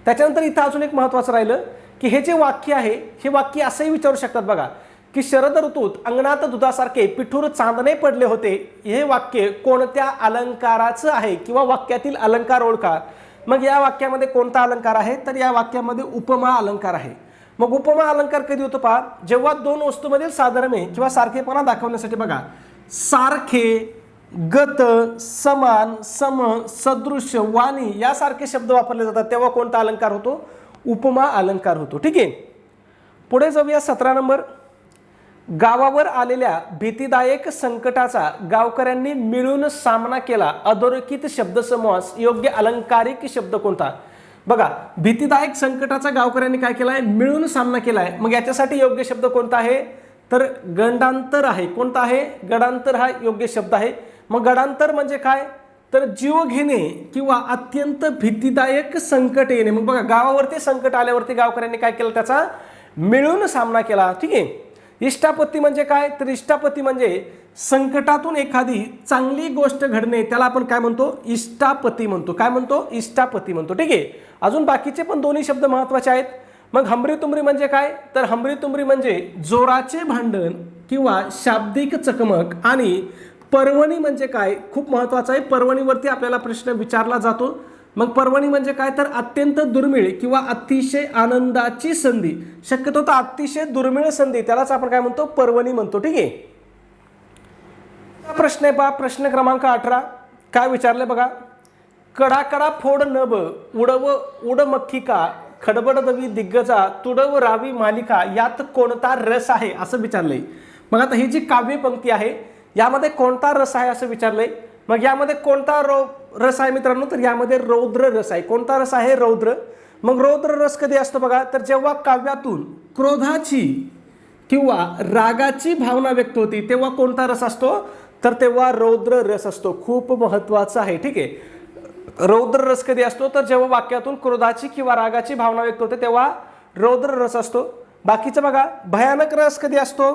त्याच्यानंतर इथं अजून एक महत्त्वाचं राहिलं की हे जे वाक्य आहे हे वाक्य असंही विचारू शकतात बघा की शरद ऋतूत अंगणात दुधासारखे पिठूर चांदणे पडले होते, हे वाक्य कोणत्या अलंकाराचं आहे किंवा वाक्यातील अलंकार ओळखा. मग या वाक्यामध्ये कोणता अलंकार आहे? तर या वाक्यामध्ये उपमा अलंकार आहे. मग उपमा अलंकार कधी होतो पहा? जेव्हा 2 वस्तूंमधील साधर्म्य किंवा सारखेपणा दाखवण्यासाठी बघा सारखे, गत, समान, सम, सदृश, वाणी यासारखे शब्द वापरले जातात तेव्हा कोणता अलंकार होतो? उपमा अलंकार होतो. ठीक आहे. पुढे जाऊया. 17 नंबर. गावावर आलेल्या भीतीदायक संकटाचा गावकऱ्यांनी मिळून सामना केला. अधोरेखित शब्दसमूहास योग्य अलंकारिक शब्द कोणता? बघा, भीतीदायक संकटाचा गावकऱ्यांनी काय केलाय? मिळून सामना केलाय. मग याच्यासाठी योग्य शब्द कोणता आहे? तर गडांतर आहे. कोणता आहे? गडांतर हा योग्य शब्द आहे. मग गडांतर म्हणजे काय? तर जीव घेणे किंवा अत्यंत भीतीदायक संकट येणे. मग बघा, गावावरती संकट आल्यावरती गावकऱ्यांनी काय केलं? त्याचा मिळून सामना केला. ठीक आहे. इष्टापत्ती म्हणजे काय? तर इष्टापत्ती म्हणजे संकटातून एखादी चांगली गोष्ट घडणे त्याला आपण काय म्हणतो? इष्टापत्ती म्हणतो. काय म्हणतो? इष्टापत्ती म्हणतो. ठीक आहे. अजून बाकीचे पण दोन्ही शब्द महत्त्वाचे आहेत. मग हमरी-तुमरी म्हणजे काय? तर हमरी-तुमरी म्हणजे जोराचे भांडण किंवा शाब्दिक चकमक. आणि पर्वणी म्हणजे काय? खूप महत्त्वाचं आहे. पर्वणीवरती आपल्याला प्रश्न विचारला जातो. मग पर्वणी म्हणजे काय? तर अत्यंत दुर्मिळ किंवा अतिशय आनंदाची संधी. शक्यतो तर अतिशय दुर्मिळ संधी त्यालाच आपण काय म्हणतो? पर्वणी म्हणतो. ठीक आहे. प्रश्न आहे पहा, प्रश्न क्रमांक 18. काय विचारले बघा? कडाकडा फोड नभ, उडव उड मक्खिका, खडबड दवी दिग्गजा, तुडव रावी मालिका, यात कोणता रस आहे असं विचारलंय. मग आता ही जी काव्य पंक्ती आहे यामध्ये कोणता रस आहे असं विचारलंय. मग यामध्ये कोणता रस आहे मित्रांनो? तर यामध्ये रौद्र रस आहे. कोणता रस आहे? रौद्र. मग रौद्र रस कधी असतो बघा? तर जेव्हा काव्यातून क्रोधाची किंवा रागाची भावना व्यक्त होती तेव्हा कोणता रस असतो? तर तेव्हा रौद्र रस असतो. खूप महत्त्वाचं आहे. ठीक आहे. रौद्र रस कधी असतो? तर जेव्हा वाक्यातून क्रोधाची किंवा रागाची भावना व्यक्त होते तेव्हा रौद्र रस असतो. बाकीचं बघा, भयानक रस कधी असतो?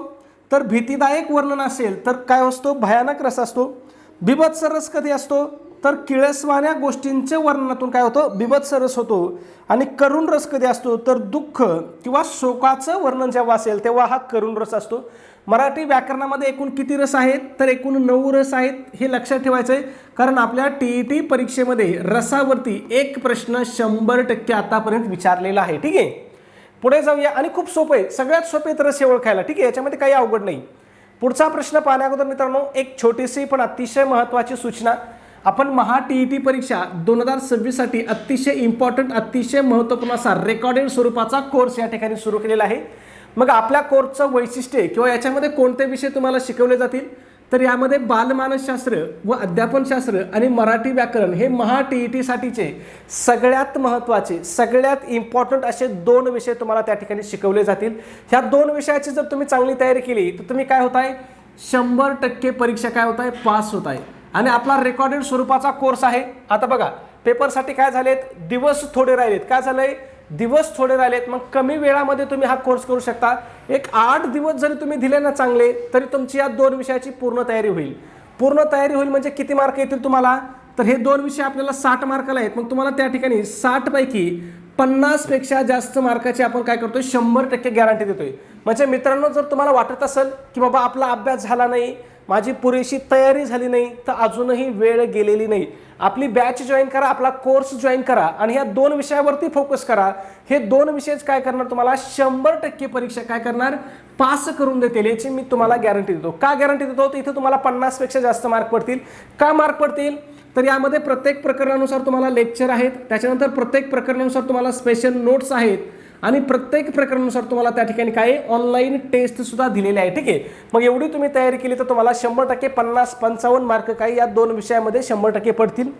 तर भीतीदायक वर्णन असेल तर काय असतो? भयानक रस असतो. बिभत्स रस कधी असतो? तर किळसवाण्या गोष्टींचे वर्णनातून काय होतं? बिभत्स रस होतो. आणि करुण रस कधी असतो? तर दुःख किंवा शोकाचं वर्णन जेव्हा असेल तेव्हा हा करुण रस असतो. मराठी व्याकरणामध्ये एकूण किती रस आहेत? तर एकूण 9 रस आहेत. हे लक्षात ठेवायचं आहे, कारण आपल्या TET परीक्षेमध्ये रसावरती एक प्रश्न 100% आतापर्यंत विचारलेला आहे. ठीक आहे. पुढे जाऊया. आणि खूप सोपं आहे, सगळ्यात सोपे तर रस ओळखायला. ठीक आहे. याच्यामध्ये काही अवघड नाही. पुढचा प्रश्न पाहण्या अगोदर मित्रांनो एक छोटीशी पण अतिशय महत्त्वाची सूचना. आपण TET परीक्षा 2026 साठी अतिशय इम्पॉर्टंट, अतिशय महत्त्वपूर्ण असा रेकॉर्डेड स्वरूपाचा कोर्स या ठिकाणी सुरू केलेला आहे. मग आपल्या कोर्सचं वैशिष्ट्य किंवा याच्यामध्ये कोणते विषय तुम्हाला शिकवले जातील तर यामध्ये बालमानसशास्त्र व अध्यापनशास्त्र आणि मराठी व्याकरण हे महा TET साठीचे सगळ्यात महत्त्वाचे, सगळ्यात इम्पॉर्टंट असे 2 विषय तुम्हाला त्या ठिकाणी शिकवले जातील. ह्या 2 विषयाची जर तुम्ही चांगली तयारी केली तर तुम्ही काय होताय, 100% परीक्षा काय होत आहे, पास होत आहे. आणि आपला रेकॉर्डेड स्वरूपाचा कोर्स आहे. आता बघा पेपरसाठी काय झालेत, दिवस थोडे राहिलेत. काय झालंय, दिवस थोडे राहिलेत. मग कमी वेळामध्ये तुम्ही हा कोर्स करू शकता. एक 8 दिवस जरी तुम्ही दिले ना चांगले, तरी तुमची या 2 विषयाची पूर्ण तयारी होईल. पूर्ण तयारी होईल म्हणजे किती मार्क येतील तुम्हाला, तर हे 2 विषय आपल्याला 60 मार्काला आहेत. मग तुम्हाला त्या ठिकाणी 60 पैकी 50 पेक्षा जास्त मार्काची आपण काय करतोय, 100% गॅरंटी देतोय. म्हणजे मित्रांनो, जर तुम्हाला वाटत असेल की बाबा आपला अभ्यास झाला नाही, माझी पुरेशी तयारी झाली नाही, तर अजूनही वेळ गेलेली नाही. आपली बॅच जॉईन करा, आपला कोर्स जॉईन करा आणि ह्या 2 विषयावरती फोकस करा. हे 2 विषयच काय करणार, तुम्हाला 100% परीक्षा काय करणार, पास करून देतील. याची मी तुम्हाला गॅरंटी देतो. का गॅरंटी देतो, तर इथे तुम्हाला 50 पेक्षा जास्त मार्क पडतील. का मार्क पडतील, तर यामध्ये प्रत्येक प्रकरणानुसार तुम्हाला लेक्चर आहेत, त्याच्यानंतर प्रत्येक प्रकरणानुसार तुम्हाला स्पेशल नोट्स आहेत आणि प्रत्येक प्रकरणानुसार तुम्हाला त्या ठिकाणी काय ऑनलाईन टेस्ट सुद्धा दिलेले आहे. ठीक आहे. मग एवढी तुम्ही तयारी केली तर तुम्हाला 100% 50-55 मार्क काही या 2 विषयामध्ये 100% पडतील.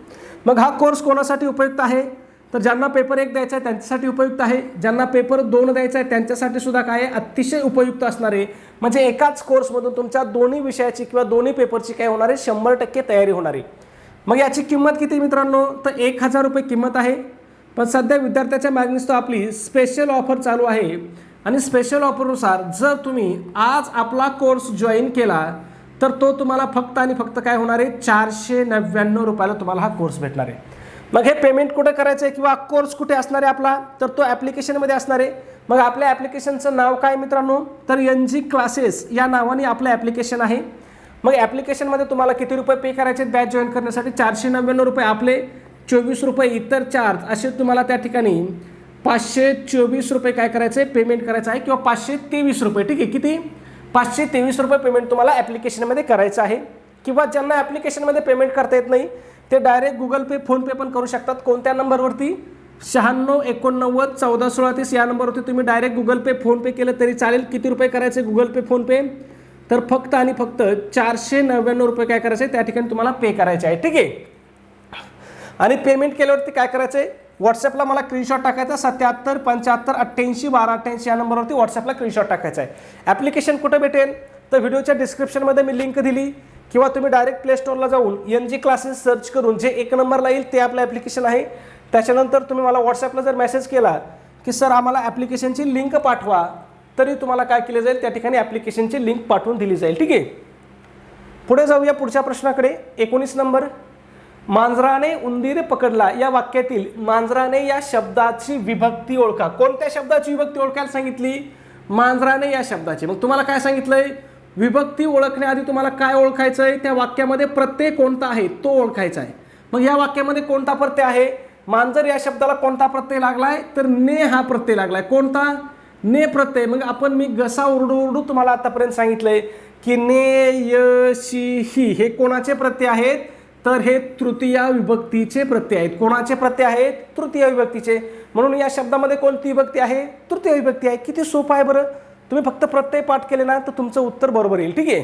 मग हा कोर्स कोणासाठी उपयुक्त आहे, तर ज्यांना पेपर 1 द्यायचा आहे त्यांच्यासाठी उपयुक्त आहे. ज्यांना पेपर 2 द्यायचा आहे त्यांच्यासाठी सुद्धा काय आहे, अतिशय उपयुक्त असणार आहे. म्हणजे एकाच कोर्समधून तुमच्या दोन्ही विषयाची किंवा दोन्ही पेपरची काय होणार आहे, 100% तयारी होणार आहे. मग याची किंमत किती मित्रांनो, तर 1000 रुपये किंमत आहे. पण सध्या विद्यार्थ्याच्या मागणीस्तव आपली स्पेशल ऑफर चालू आहे आणि स्पेशल ऑफरनुसार जर तुम्ही आज आपला कोर्स जॉईन केला तर तो तुम्हाला फक्त आणि फक्त काय होणार आहे, 499 रुपयाला तुम्हाला हा कोर्स भेटणार आहे. मग हे पेमेंट कुठे करायचं आहे किंवा कोर्स कुठे असणार आहे आपला, तर तो ॲप्लिकेशनमध्ये असणार आहे. मग आपल्या ॲप्लिकेशनचं नाव काय मित्रांनो, तर NG क्लासेस या नावाने आपलं ॲप्लिकेशन आहे. मग ॲप्लिकेशनमध्ये तुम्हाला किती रुपये पे करायचे बॅच जॉईन करण्यासाठी, 499 रुपये आपले, 24 रुपये इतर चार्ज, असे तुम्हाला त्या ठिकाणी 524 रुपये काय करायचं आहे, पेमेंट करायचं आहे किंवा 523 रुपये. ठीक आहे, किती, 523 रुपये पेमेंट तुम्हाला ॲप्लिकेशनमध्ये करायचं आहे. किंवा ज्यांना ॲप्लिकेशनमध्ये पेमेंट करता येत नाही ते डायरेक्ट गुगल पे, फोनपे पण करू शकतात. कोणत्या नंबरवरती, 9689141630 या नंबरवरती तुम्ही डायरेक्ट गुगल पे, फोनपे केलं तरी चालेल. किती रुपये करायचे गुगल पे, फोनपे, तर फक्त आणि फक्त 499 रुपये काय करायचे त्या ठिकाणी तुम्हाला पे करायचे आहे. ठीक आहे. आणि पेमेंट केल्यावरती काय करायचं आहे, व्हॉट्सअपला मला स्क्रीनशॉट टाकायचा, 77 75 88 12 88 या नंबरवरती व्हॉट्सअपला स्क्रीनशॉट टाकायचा आहे. ॲप्लिकेशन कुठं भेटेल, तर व्हिडिओच्या डिस्क्रिप्शनमध्ये मी लिंक दिली किंवा तुम्ही डायरेक्ट प्ले स्टोअरला जाऊन NG क्लासेस सर्च करून जे 1 नंबरला येईल ते आपलं ॲप्लिकेशन आहे. त्याच्यानंतर तुम्ही मला व्हॉट्सअपला जर मेसेज केला की सर आम्हाला ॲप्लिकेशनची लिंक पाठवा, तरी तुम्हाला काय केलं जाईल, त्या ठिकाणी ॲप्लिकेशनची लिंक पाठवून दिली जाईल. ठीक आहे. पुढे जाऊया पुढच्या प्रश्नाकडे. 19 नंबर, मांजराने उंदीर पकडला या वाक्यातील मांजराने या शब्दाची विभक्ती ओळखा. कोणत्या शब्दाची विभक्ती ओळखायला सांगितली, मांजराने या शब्दाची. मग तुम्हाला काय सांगितलंय, विभक्ती ओळखण्याआधी तुम्हाला काय ओळखायचं आहे, त्या वाक्यामध्ये प्रत्यय कोणता आहे तो ओळखायचा आहे. मग या वाक्यामध्ये कोणता प्रत्यय आहे, मांजर या शब्दाला कोणता प्रत्यय लागलाय, तर ने हा प्रत्यय लागलाय. कोणता, ने प्रत्यय. मग आपण मी घसा ओरडू तुम्हाला आतापर्यंत सांगितलंय की ने, य, शी, ही हे कोणाचे प्रत्यय आहेत, तर हे तृतीय विभक्तीचे प्रत्यय आहेत. कोणाचे प्रत्यय आहेत, तृतीय विभक्तीचे. म्हणून या शब्दामध्ये कोणती विभक्ती आहे, तृतीय विभक्ती आहे. किती सोपं आहे बरं, तुम्ही फक्त प्रत्यय पाठ केले ना तर तुमचं उत्तर बरोबर येईल. ठीक आहे.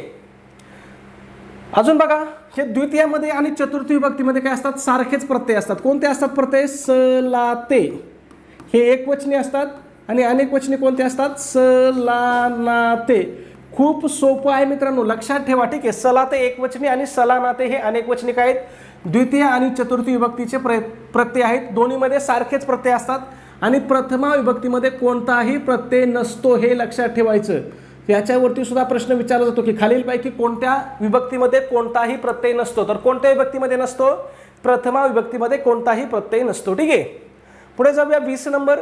अजून बघा, हे द्वितीयामध्ये आणि चतुर्थी विभक्तीमध्ये काय असतात, सारखेच प्रत्यय असतात. कोणते असतात प्रत्यय, स, ला, ते हे एकवचनी असतात आणि अनेकवचनी कोणते असतात, स, ला, ना, ते. खूप सोपं आहे मित्रांनो, लक्षात ठेवा. ठीक आहे. सला ते एकवचनी आणि सला नाते हे अनेकवचनी काय आहेत, द्वितीय आणि चतुर्थी विभक्तीचे प्रत्यय आहेत. दोन्हीमध्ये सारखेच प्रत्यय असतात आणि प्रथमा विभक्तीमध्ये कोणताही प्रत्यय नसतो, हे लक्षात ठेवायचं. याच्यावरती सुद्धा प्रश्न विचारला जातो की खालीलपैकी कोणत्या विभक्तीमध्ये कोणताही प्रत्यय नसतो, तर कोणत्या विभक्तीमध्ये नसतो, प्रथमा विभक्तीमध्ये कोणताही प्रत्यय नसतो. ठीक आहे. पुढे जाऊया. 20 नंबर,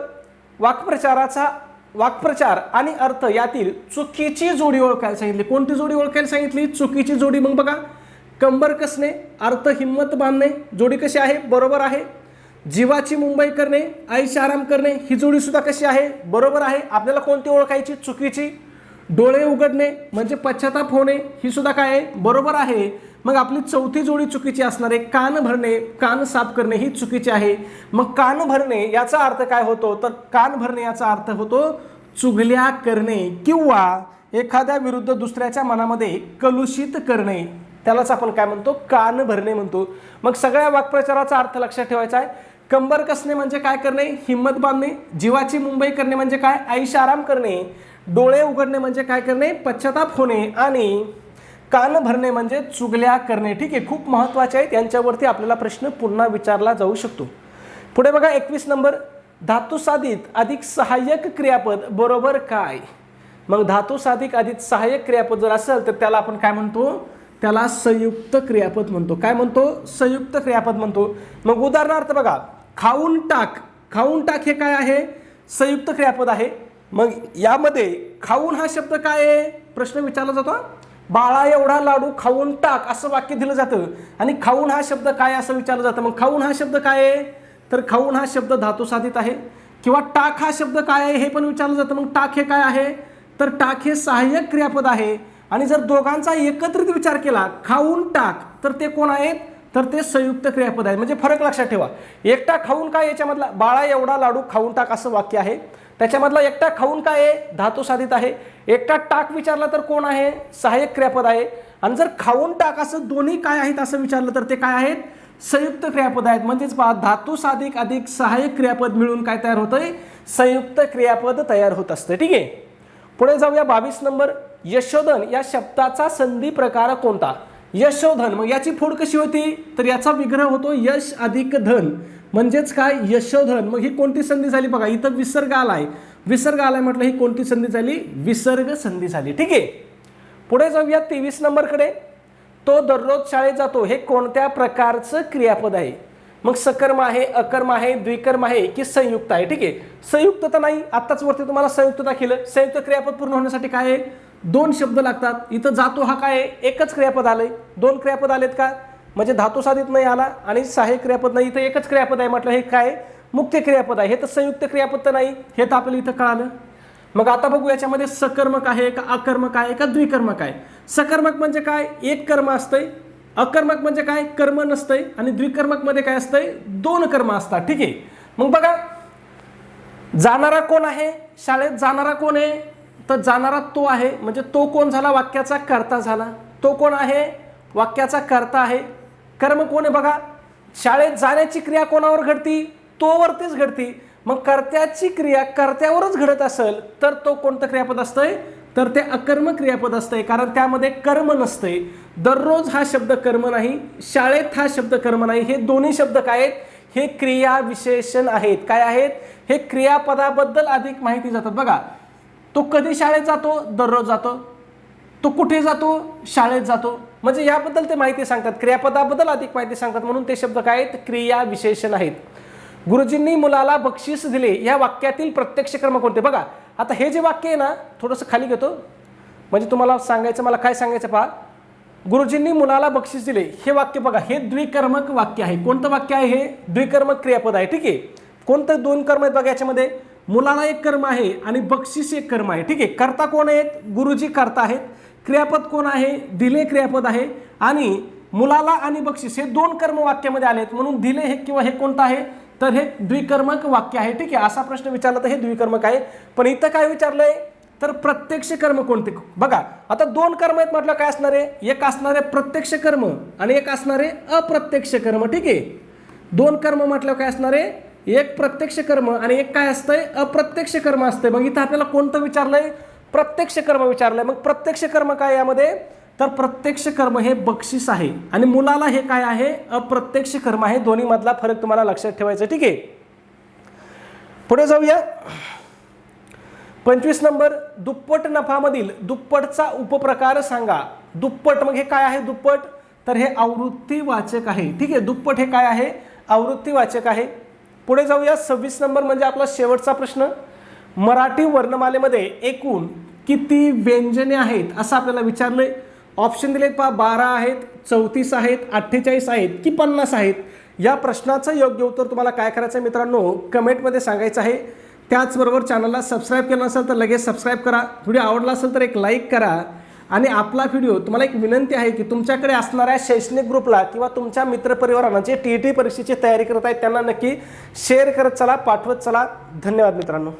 वाक्प्रचार आणि अर्थ यातील चुकीची जोडी ओळखायला सांगितली. कोणती जोडी ओळखायला सांगितली, चुकीची जोडी. मग बघा, कंबर कसणे, अर्थ हिम्मत बांधणे, जोडी कशी आहे, बरोबर आहे. जीवाची मुंबई करणे, आईशी आराम करणे, ही जोडी सुद्धा कशी आहे, बरोबर आहे. आपल्याला कोणती ओळखायची, चुकीची. डोळे उघडणे म्हणजे पश्चाताप होणे, ही सुद्धा काय आहे, बरोबर आहे. मग आपली चौथी जोडी चुकीची असणार आहे. कान भरणे, कान साफ करणे, ही चुकीची आहे. मग कान भरणे याचा अर्थ काय होतो, तर कान भरणे याचा अर्थ होतो चुगल्या करणे किंवा एखाद्या विरुद्ध दुसऱ्याच्या मनामध्ये कलुषित करणे. त्यालाच आपण काय म्हणतो, कान भरणे म्हणतो. मग सगळ्या वाक्प्रचाराचा अर्थ लक्षात ठेवायचा आहे. कंबर कसणे म्हणजे काय करणे, हिम्मत बांधणे. जीवाची मुंबई करणे म्हणजे काय, आयुष्य आराम करणे. डोळे उघडणे म्हणजे काय करणे, पश्चाताप होणे. आणि कान भरणे म्हणजे चुगल्या करणे. ठीक आहे, खूप महत्त्वाचे आहेत, यांच्यावरती आपल्याला प्रश्न पुन्हा विचारला जाऊ शकतो. पुढे बघा 21 नंबर, धातुसाधित अधिक सहाय्यक क्रियापद बरोबर काय. मग धातुसाधित अधिक सहाय्यक क्रियापद जर असेल तर त्याला आपण काय म्हणतो, त्याला संयुक्त क्रियापद म्हणतो. काय म्हणतो, संयुक्त क्रियापद म्हणतो. मग उदाहरणार्थ बघा, खाऊन टाक. खाऊन टाक हे काय आहे, संयुक्त क्रियापद आहे. मग यामध्ये खाऊन हा शब्द काय आहे, प्रश्न विचारला जातो. बाळा एवढा लाडू खाऊन टाक असं वाक्य दिलं जातं आणि खाऊन हा शब्द काय असं विचारलं जातं. मग खाऊन हा शब्द काय आहे, तर खाऊन हा शब्द धातुसाधित आहे. किंवा टाक हा शब्द काय आहे हे पण विचारलं जातं. मग टाक हे काय आहे, तर टाक हे सहाय्यक क्रियापद आहे. आणि जर दोघांचा एकत्रित विचार केला, खाऊन टाक, तर ते कोण आहेत, तर ते संयुक्त क्रियापद आहे. म्हणजे फरक लक्षात ठेवा. एकटा खाऊन काय, याच्यामधला बाळा एवढा लाडू खाऊन टाक असं वाक्य आहे, त्याच्यामधला एकटा खाऊन काय आहे, धातुसाधित आहे. एकटा टाक विचारला तर कोण आहे, सहाय्यक क्रियापद आहे. आणि जर खाऊन टाक असं दोन्ही काय आहेत असं विचारलं तर ते काय आहेत, संयुक्त क्रियापद आहेत. म्हणजेच पहा, धातुसाधित अधिक सहाय्यक क्रियापद मिळून काय तयार होतंय, संयुक्त क्रियापद तयार होत असतं. ठीक आहे, पुढे जाऊया 22 नंबर, यशोधन या शब्दाचा संधी प्रकार कोणता. यशोधन, मग याची फोड कशी होती, तर याचा विग्रह होतो यश अधिक धन, म्हणजेच काय, यशोधन. मग ही कोणती संधी झाली बघा, इथं विसर्ग आलाय. विसर्ग आलाय म्हटलं, ही कोणती संधी झाली, विसर्ग संधी झाली. ठीक आहे, पुढे जाऊया 23 नंबरकडे. तो दररोज शाळेत जातो हे कोणत्या प्रकारचं क्रियापद आहे. मग सकर्म आहे, अकर्म आहे, द्विकर्म आहे की संयुक्त आहे. ठीक आहे, संयुक्त तर नाही, आत्ताच वरती तुम्हाला संयुक्त दाखवलं. संयुक्त क्रियापद पूर्ण होण्यासाठी काय आहे, दोन शब्द लागतात. इथं जातो हा काय आहे, एकच क्रियापद आलंय. दोन क्रियापद आलेत का, म्हणजे धातुसाधित नाही आला आणि सहाय्यक क्रियापद नाही, इथं एकच क्रियापद आहे म्हटलं, हे काय मुख्य क्रियापद आहे. हे तर संयुक्त क्रियापद तर नाही, हे तर आपल्याला इथं कळालं. मग आता बघू याच्यामध्ये सकर्मक आहे का अकर्मक आहे का द्विकर्मक आहे. सकर्मक म्हणजे काय, एक कर्म असतंय. अकर्मक म्हणजे काय, कर्म नसतंय. आणि द्विकर्मक मध्ये काय असतंय, दोन कर्म असतात. ठीक आहे, मग बघा जाणारा कोण आहे, शाळेत जाणारा कोण आहे, तर जाणारा तो आहे. म्हणजे तो कोण झाला, वाक्याचा कर्ता झाला. तो कोण आहे, वाक्याचा कर्ता आहे. कर्म कोण आहे बघा, शाळेत जाण्याची क्रिया कोणावर घडती, तो वरतीच घडती. मग कर्त्याची क्रिया कर्त्यावरच घडत असेल तर तो कोणतं क्रियापद असतंय, तर ते अकर्म क्रियापद असतंय, कारण त्यामध्ये कर्म नसतंय. दररोज हा शब्द कर्म नाही, शाळेत हा शब्द कर्म नाही. हे दोन्ही शब्द काय आहेत, हे क्रिया विशेषण आहेत. काय आहेत, हे क्रियापदाबद्दल अधिक माहिती जातात. बघा, तो कधी शाळेत जातो, दररोज जातो. तो कुठे जातो, शाळेत जातो. म्हणजे याबद्दल ते माहिती सांगतात, क्रियापदाबद्दल अधिक माहिती सांगतात, म्हणून ते शब्द काय आहेत, क्रिया विशेषण आहेत. गुरुजींनी मुलाला बक्षीस दिले या वाक्यातील प्रत्यक्ष कर्म कोणते. बघा आता हे जे वाक्य आहे ना, थोडंसं खाली घेतो म्हणजे तुम्हाला सांगायचं, मला काय सांगायचं पहा. गुरुजींनी मुलाला बक्षीस दिले हे वाक्य बघा, हे द्विकर्मक वाक्य आहे. कोणतं वाक्य आहे, हे द्विकर्मक क्रियापद आहे. ठीक आहे, कोणतं दोन कर्म आहेत बघा याच्यामध्ये, मुलाला एक कर्म आहे आणि बक्षीस एक कर्म आहे. ठीक आहे, कर्ता कोण आहेत, गुरुजी कर्ता आहेत. क्रियापद कोण आहे, दिले क्रियापद आहे. आणि मुलाला आणि बक्षीस हे दोन कर्म वाक्यामध्ये आलेत, म्हणून दिले हे किंवा हे कोणतं आहे, तर हे द्विकर्मक वाक्य आहे. ठीक आहे, असा प्रश्न विचारला तर हे द्विकर्मक आहे. पण इथं काय विचारलंय, तर प्रत्यक्ष कर्म कोणते. बघा आता दोन कर्म आहेत म्हटलं, काय असणार आहे, एक असणार आहे प्रत्यक्ष कर्म आणि एक असणार आहे अप्रत्यक्ष कर्म. ठीक आहे, दोन कर्म म्हटलं काय असणार आहे, एक प्रत्यक्ष कर्म आणि एक काय असतंय, अप्रत्यक्ष कर्म असतंय. मग इथं आपल्याला कोणतं विचारलंय, प्रत्यक्ष कर्म विचारलंय. मग प्रत्यक्ष कर्म काय यामध्ये, तर प्रत्यक्ष कर्म हे बक्षीस आहे आणि मुलाला हे काय आहे, अप्रत्यक्ष कर्म आहे. दोन्ही मधला फरक तुम्हाला लक्षात ठेवायचा. ठीक आहे, पुढे जाऊया 25 नंबर, दुप्पट नफामधील दुप्पटचा उपप्रकार सांगा. दुप्पट, मग हे काय आहे दुप्पट, तर हे आवृत्तीवाचक आहे. ठीक आहे, दुप्पट हे काय आहे, आवृत्तीवाचक आहे. पुढे जाऊया 26 नंबर, म्हणजे आपला शेवटचा प्रश्न. मराठी वर्णमालेमध्ये एकूण किती व्यंजने आहेत असं आपल्याला विचारलंय. ऑप्शन दिलेत पहा, 12 आहेत, 34 आहेत, 48 आहेत की 50 आहेत. या प्रश्नाचं योग्य उत्तर तुम्हाला काय करायचं आहे मित्रांनो, कमेंटमध्ये सांगायचं आहे. त्याचबरोबर चॅनलला सबस्क्राईब केलं नसेल तर लगेच सबस्क्राईब करा. व्हिडिओ आवडला असेल तर एक लाईक करा. आणि आपला व्हिडिओ, तुम्हाला एक विनंती आहे की तुमच्याकडे असणाऱ्या शैक्षणिक ग्रुपला किंवा तुमच्या मित्रपरिवारांना जे TET परीक्षेची तयारी करत आहेत त्यांना नक्की शेअर करत चला, पाठवत चला. धन्यवाद मित्रांनो.